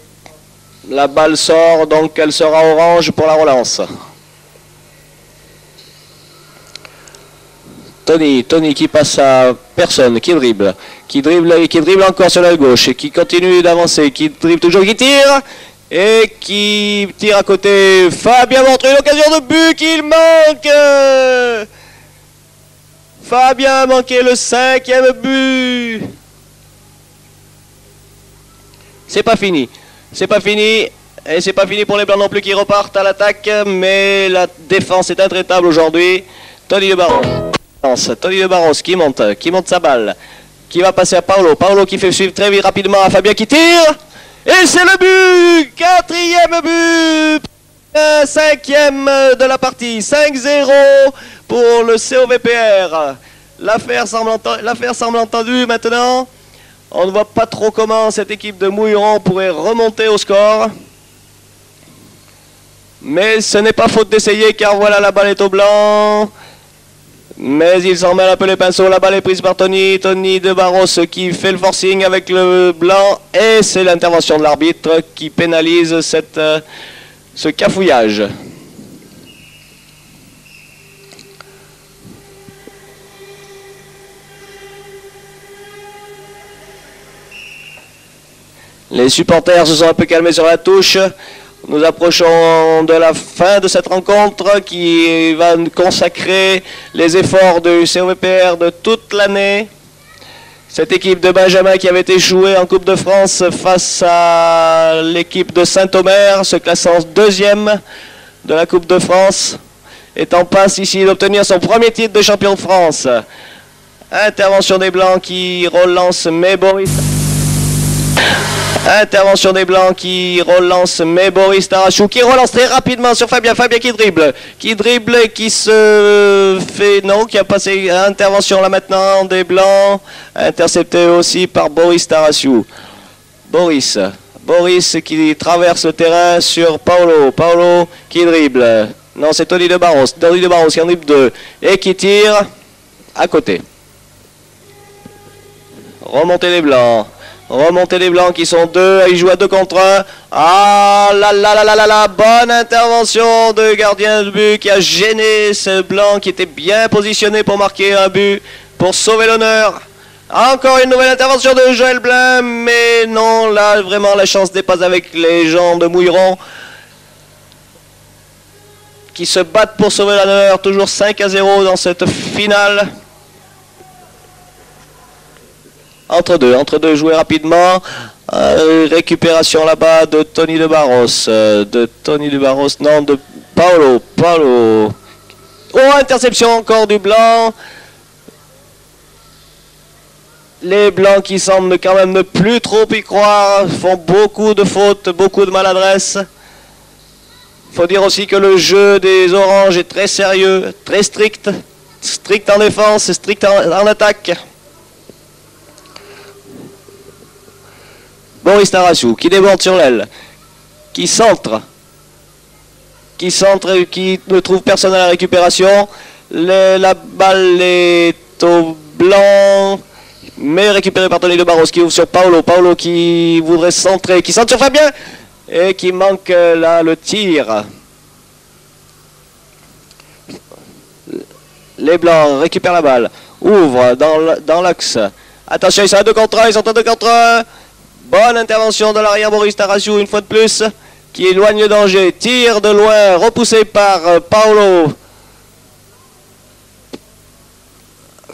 la balle sort, donc elle sera orange pour la relance. Tony qui passe à personne, qui dribble encore sur l'aile gauche, et qui continue d'avancer, qui dribble toujours, qui tire, et qui tire à côté. Fabien Mortreux, l'occasion de but qu'il manque. Fabien a manqué le 5e but. C'est pas fini, et c'est pas fini pour les Blancs non plus qui repartent à l'attaque, mais la défense est intraitable aujourd'hui. Tony de Barros qui monte sa balle, qui va passer à Paolo qui fait suivre très vite rapidement à Fabien qui tire, et c'est le but, 4e but, 5e de la partie, 5-0 pour le COVPR. L'affaire semble entendue maintenant. On ne voit pas trop comment cette équipe de Mouilleron pourrait remonter au score. Mais ce n'est pas faute d'essayer, car voilà, la balle est au Blanc. Mais il s'en mêle un peu les pinceaux. La balle est prise par Tony de Barros qui fait le forcing avec le Blanc. Et c'est l'intervention de l'arbitre qui pénalise ce cafouillage. Les supporters se sont un peu calmés sur la touche. Nous approchons de la fin de cette rencontre qui va consacrer les efforts du COVPR de toute l'année. Cette équipe de Benjamin qui avait échoué en Coupe de France face à l'équipe de Saint-Omer, se classant 2e de la Coupe de France, est en passe ici d'obtenir son premier titre de champion de France. Intervention des Blancs qui relance, mais Boris Tarassou qui relance très rapidement sur Fabien qui dribble et qui se fait, non, qui a passé intervention là maintenant des Blancs, intercepté aussi par Boris Tarassou. Boris qui traverse le terrain sur Paolo qui dribble, non, c'est Tony de Barros qui en dribble 2 et qui tire à côté. Remontée des Blancs qui sont 2, ils jouent à 2 contre 1. Ah là là là là là là, bonne intervention de gardien de but qui a gêné ce Blanc qui était bien positionné pour marquer un but, pour sauver l'honneur. Encore une nouvelle intervention de Joël Blanc, mais non, là vraiment la chance dépasse avec les gens de Mouilleron qui se battent pour sauver l'honneur, toujours 5-0 dans cette finale. Entre deux, jouer rapidement. Récupération là-bas de Tony de Barros. Non, de Paolo. Oh, interception encore du Blanc. Les blancs qui semblent quand même ne plus trop y croire, font beaucoup de fautes, beaucoup de maladresses. Il faut dire aussi que le jeu des oranges est très sérieux, très strict. Strict en défense, strict en attaque. Boris Tarasou qui déborde sur l'aile, qui centre et qui ne trouve personne à la récupération. La balle est au blanc, mais récupérée par Tony de Barros qui ouvre sur Paolo. Paolo qui voudrait centrer, qui centre sur Fabien et qui manque là le tir. Les blancs récupèrent la balle, ouvrent dans l'axe. Attention, ils sont à 2 contre 1, ils sont à 2 contre 1. Bonne intervention de l'arrière Boris Tarasou une fois de plus, qui éloigne le danger. Tir de loin, repoussé par Paolo.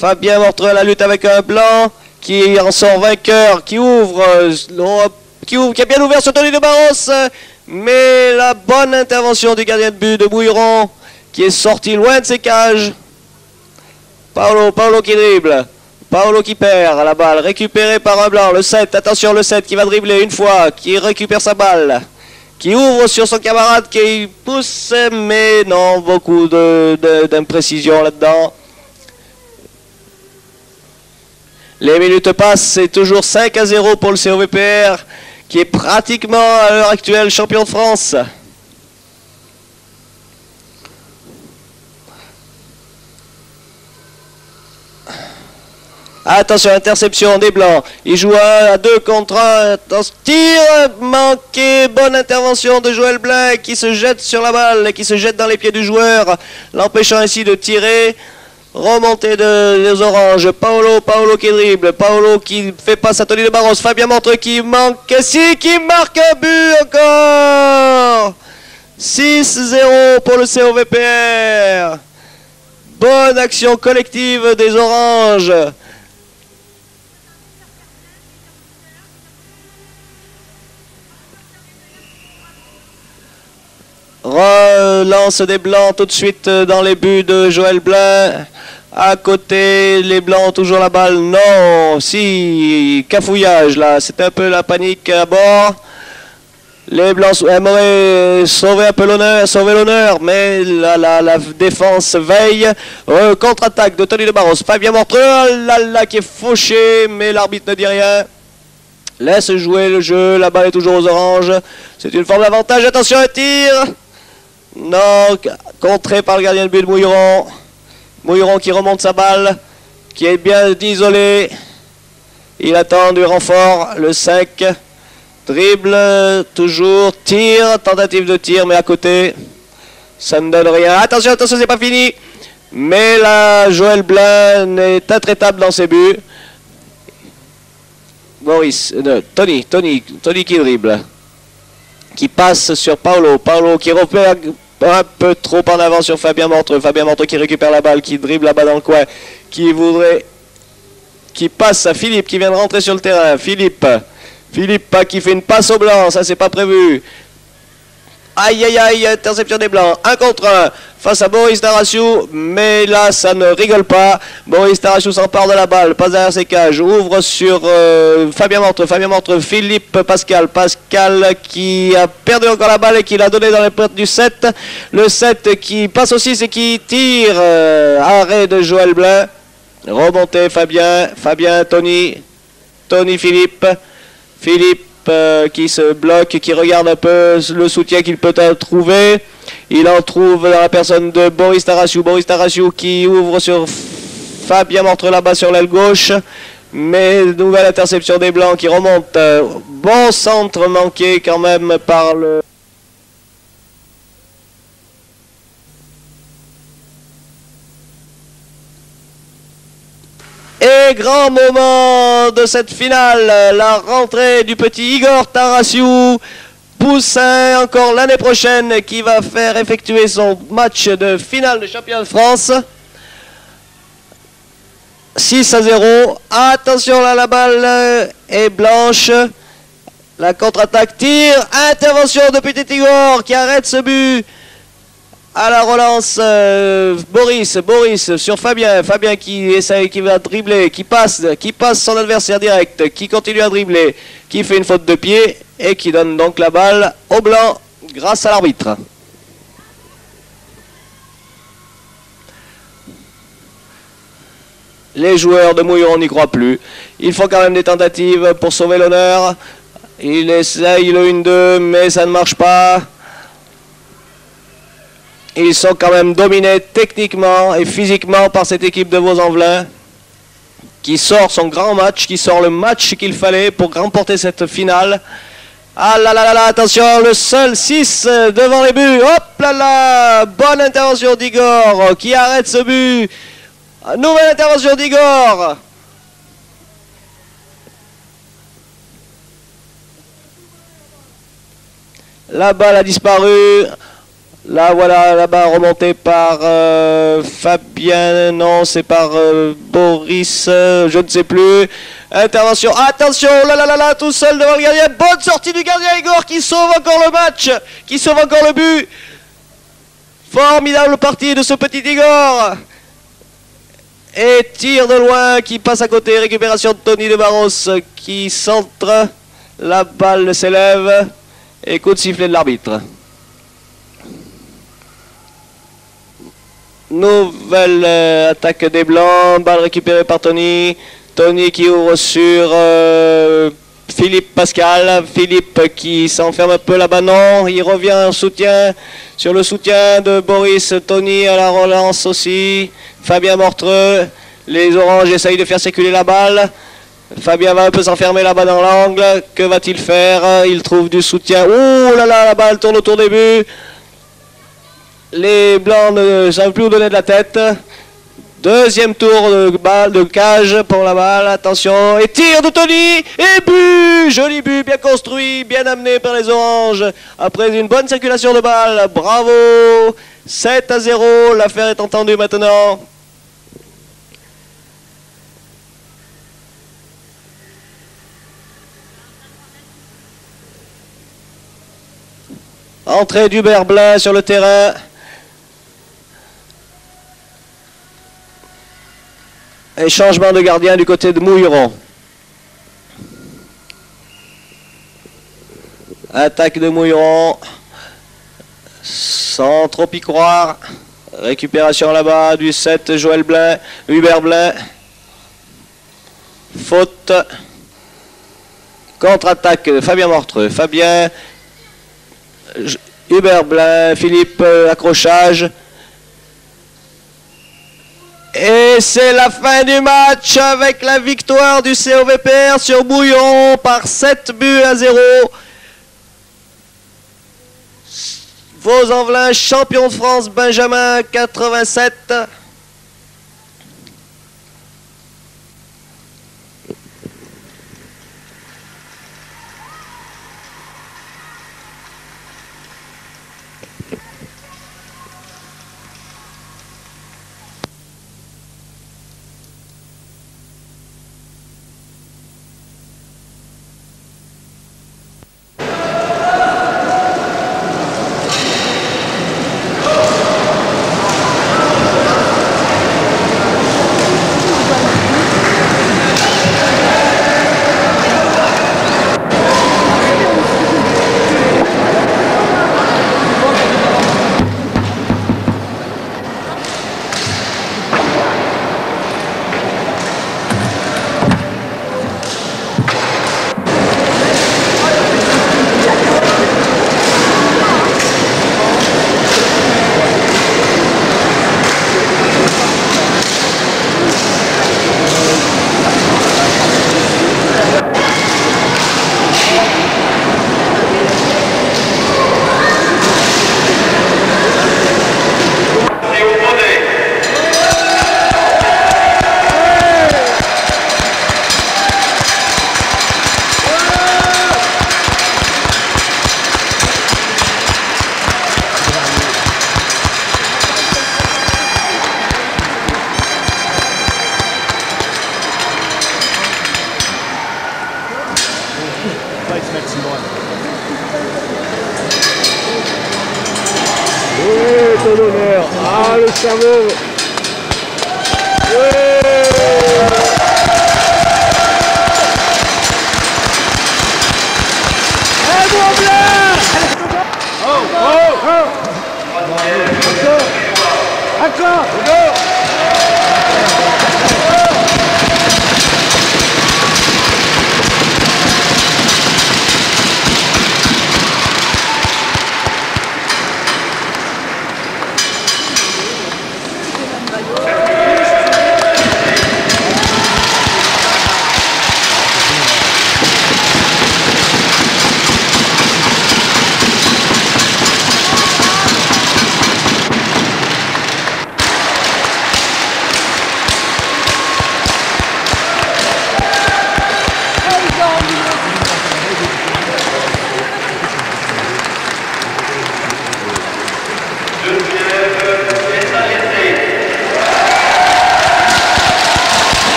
Fabien montre la lutte avec un blanc, qui en sort vainqueur, qui a bien ouvert sur Tony de Barros. Mais la bonne intervention du gardien de but de Bouilleron, qui est sorti loin de ses cages. Paolo qui dribble. Paolo qui perd la balle, récupérée par un blanc. Le 7, attention le 7 qui va dribbler une fois, qui récupère sa balle. Qui ouvre sur son camarade, qui pousse, mais non, beaucoup d'imprécision là-dedans. Les minutes passent, c'est toujours 5-0 pour le COVPR, qui est pratiquement à l'heure actuelle champion de France. Attention, interception des blancs. Il joue à 2 contre 1. Tir manqué. Bonne intervention de Joël Blin qui se jette sur la balle, qui se jette dans les pieds du joueur, l'empêchant ainsi de tirer. Remontée des oranges. Paolo qui dribble. Paolo qui fait passe à Tony de Barros. Fabien Montre qui manque. Qui marque un but encore. 6-0 pour le COVPR. Bonne action collective des oranges. Relance des blancs tout de suite dans les buts de Joël Blin. À côté, les blancs ont toujours la balle. Non, si, cafouillage là. C'est un peu la panique à bord. Les blancs aimeraient sauver un peu l'honneur, mais la défense veille. Contre-attaque de Tony de Barros. Fabien Montreux, qui est fauché, mais l'arbitre ne dit rien. Laisse jouer le jeu. La balle est toujours aux oranges. C'est une forme d'avantage. Attention, un tir. Non, contré par le gardien de but de Mouilleron. Mouilleron qui remonte sa balle, qui est bien isolé. Il attend du renfort, le 5. Dribble, toujours, tir, tentative de tir, mais à côté, ça ne donne rien. Attention, c'est pas fini. Mais là, Joël Blin est intraitable dans ses buts. Tony qui dribble. Qui passe sur Paolo. Paolo qui repère un peu trop en avant sur Fabien Montre. Fabien Montre qui récupère la balle, qui dribble là-bas dans le coin. Qui passe à Philippe qui vient de rentrer sur le terrain. Philippe qui fait une passe au blanc. Ça, c'est pas prévu. Aïe, interception des blancs. 1 contre 1 face à Boris Tarasou. Mais là, ça ne rigole pas. Boris Tarasou s'empare de la balle. Passe derrière ses cages. Ouvre sur Fabien Montre. Philippe Pascal qui a perdu encore la balle et qui l'a donné dans les potes du 7. Le 7 qui passe aussi, c'est qui tire. Arrêt de Joël Blin. Remontée Fabien, Tony, Philippe. Qui se bloque, qui regarde un peu le soutien qu'il peut trouver. Il en trouve dans la personne de Boris Tarasou qui ouvre sur Fabien Montre là-bas sur l'aile gauche. Mais nouvelle interception des blancs qui remonte. Bon centre manqué quand même par le... Et grand moment de cette finale, la rentrée du petit Igor Tarasou, poussin encore l'année prochaine qui va faire effectuer son match de finale de championnat de France. 6-0. Attention là, la balle est blanche. La contre-attaque tire. Intervention de petit Igor qui arrête ce but. À la relance, Boris sur Fabien. Fabien qui essaye, qui va dribbler, qui passe son adversaire direct, qui continue à dribbler, qui fait une faute de pied et qui donne donc la balle au blanc grâce à l'arbitre. Les joueurs de Mouilleron n'y croient plus. Ils font quand même des tentatives pour sauver l'honneur. Ils essayent le 1-2, mais ça ne marche pas. Ils sont quand même dominés techniquement et physiquement par cette équipe de Vaux-en-Velin qui sort son grand match, qui sort le match qu'il fallait pour remporter cette finale. Ah là là là là, attention, le seul 6 devant les buts. Hop là là, bonne intervention d'Igor qui arrête ce but. Nouvelle intervention d'Igor. La balle a disparu. Là, voilà, là-bas, remonté par Fabien, non, c'est par Boris, je ne sais plus. Intervention, attention, là, là, là, là, tout seul devant le gardien. Bonne sortie du gardien Igor qui sauve encore le match, qui sauve encore le but. Formidable partie de ce petit Igor. Et tir de loin qui passe à côté, récupération de Tony de Barros qui centre. La balle s'élève et coup de sifflet de l'arbitre. Nouvelle attaque des Blancs, balle récupérée par Tony. Tony qui ouvre sur Philippe Pascal. Philippe qui s'enferme un peu là-bas, non. Il revient en soutien, sur le soutien de Boris. Tony à la relance aussi. Fabien Mortreux. Les Oranges essayent de faire circuler la balle. Fabien va un peu s'enfermer là-bas dans l'angle. Que va-t-il faire? Il trouve du soutien. Ouh là là, la balle tourne autour des buts. Les Blancs ne savent plus où donner de la tête. Deuxième tour de balle, de cage pour la balle. Attention. Et tir de Tony. Et but. Joli but, bien construit, bien amené par les Oranges. Après une bonne circulation de balle. Bravo. 7-0. L'affaire est entendue maintenant. Entrée d'Hubert Blin sur le terrain. Et changement de gardien du côté de Mouilleron. Attaque de Mouilleron. Sans trop y croire. Récupération là-bas du 7, Joël Blin, Hubert Blin. Faute. Contre-attaque de Fabien Mortreux. Fabien, Hubert Blin, Philippe, accrochage. Et c'est la fin du match avec la victoire du COVPR sur Mouilleron par 7-0. Vaux-en-Velin, champion de France, Benjamin 87. ton honneur. Ah, le cerveau. Ouais. Eh, mon blanc. Oh, oh, oh. Encore. Encore.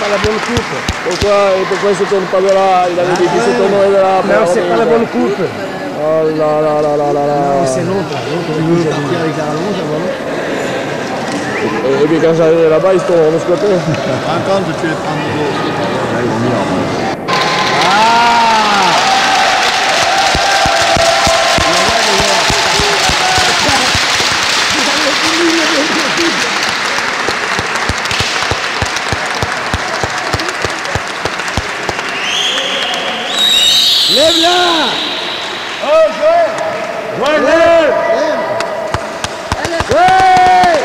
Pas la bonne coupe. Pourquoi il se tourne pas de là? Il avait dit qu'il se tournerait de là. Non, c'est pas la bonne coupe. Oh là là là là là là. C'est long, tu veux partir avec la rallonge avant. Et puis quand j'arrive là-bas, ils se tournent de ce côté. Prends compte, tu les prends de dos. Lève-la! Oh, Joël! Joël, lève! Ouais!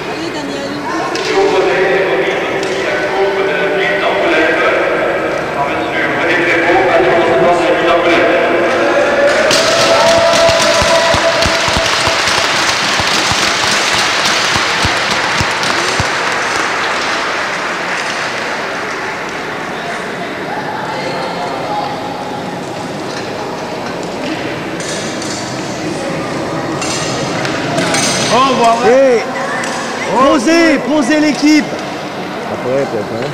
Allez, Daniel. Hey, posez l'équipe. Après, peut-être, hein?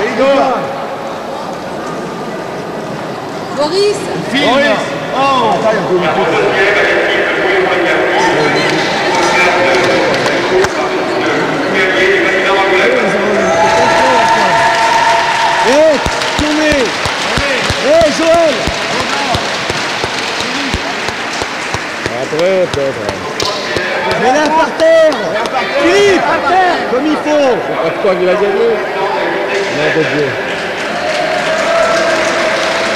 Igor. Boris. Hey, tournez. Hey, Joël. Après, peut-être. Mets-la par terre. Philippe, par terre, comme il faut. C'est pas toi qui l'as gagné? Non, de Dieu.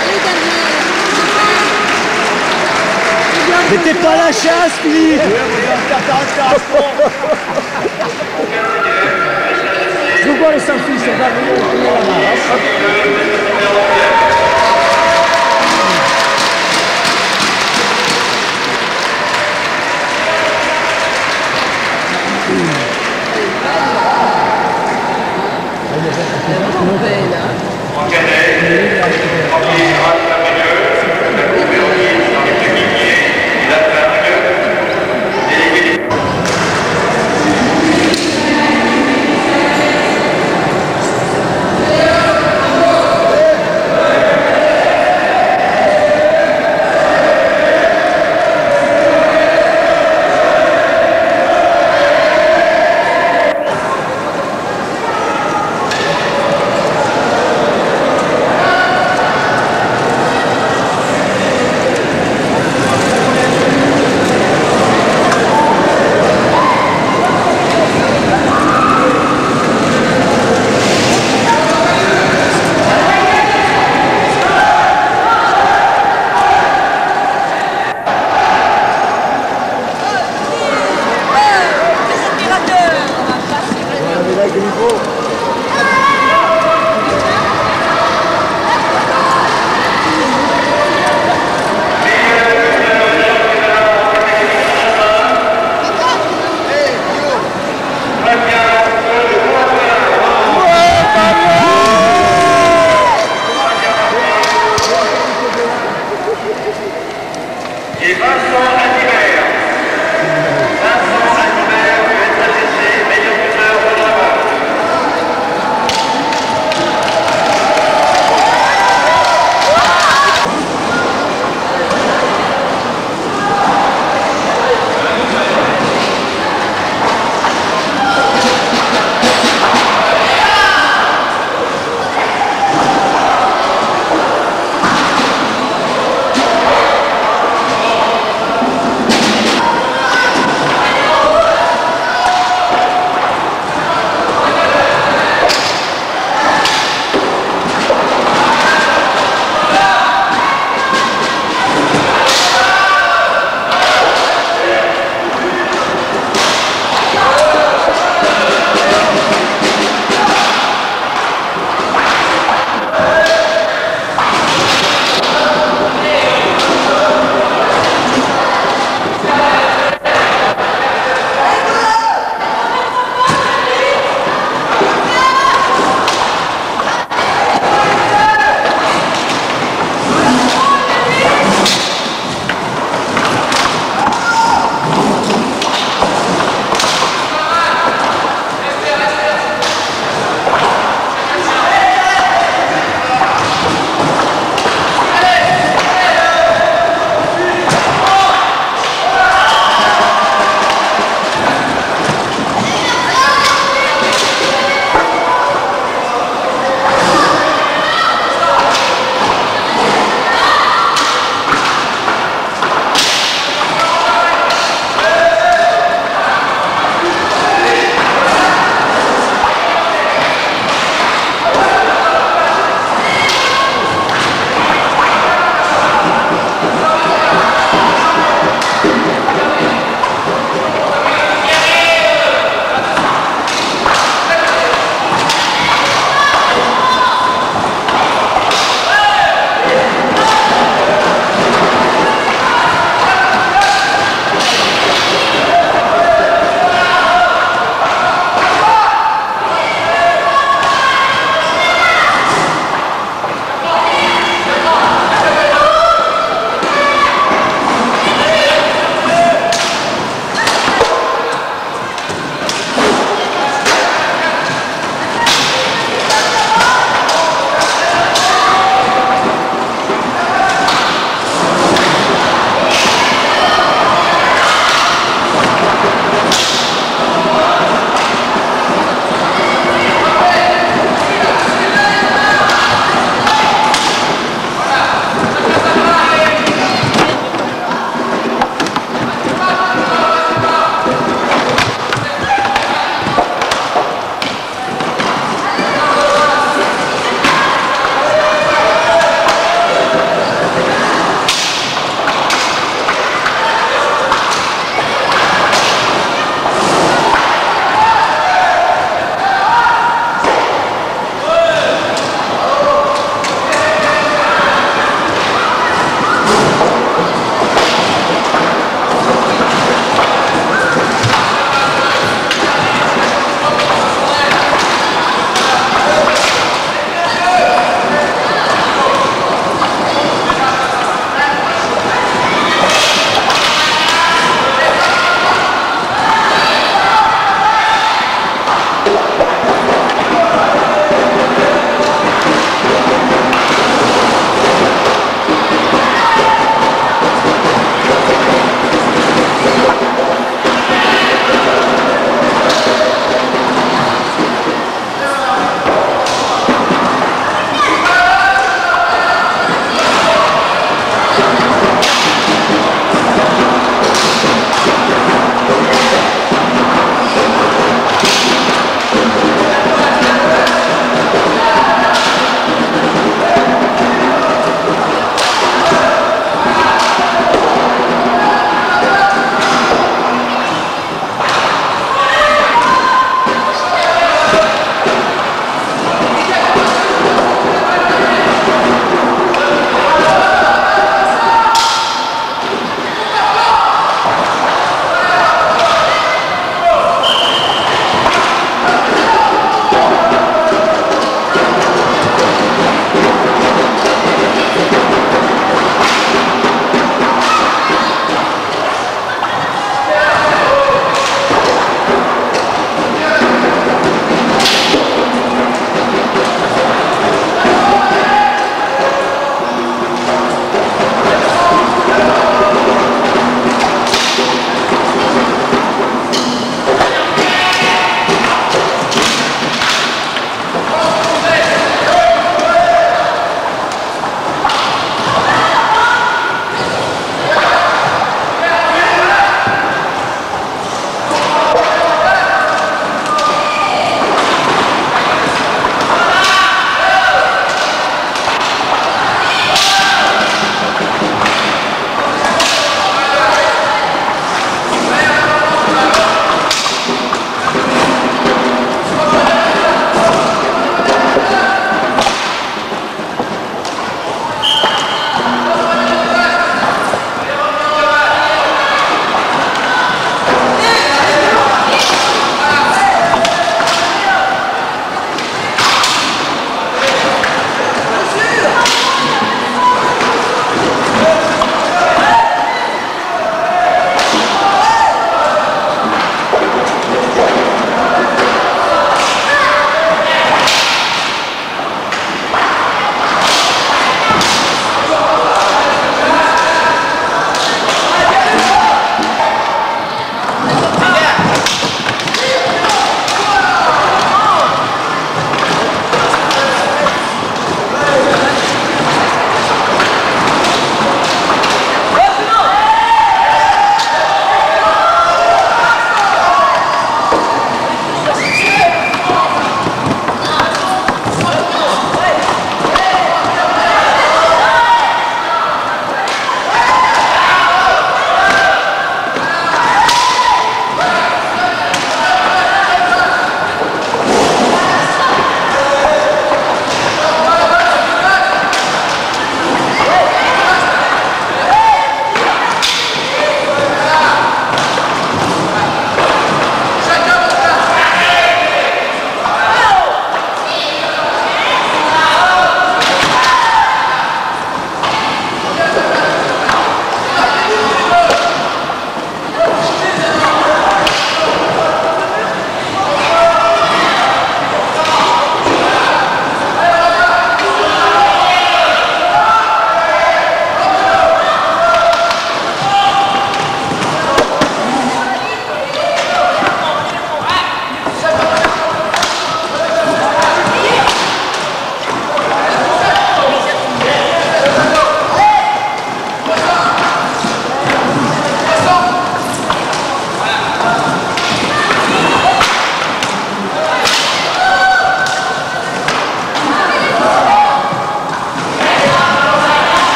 Allez, Daniel. Mais t'es pas à la chasse, Philippe. Je vois les 5 fils, on va venir la main.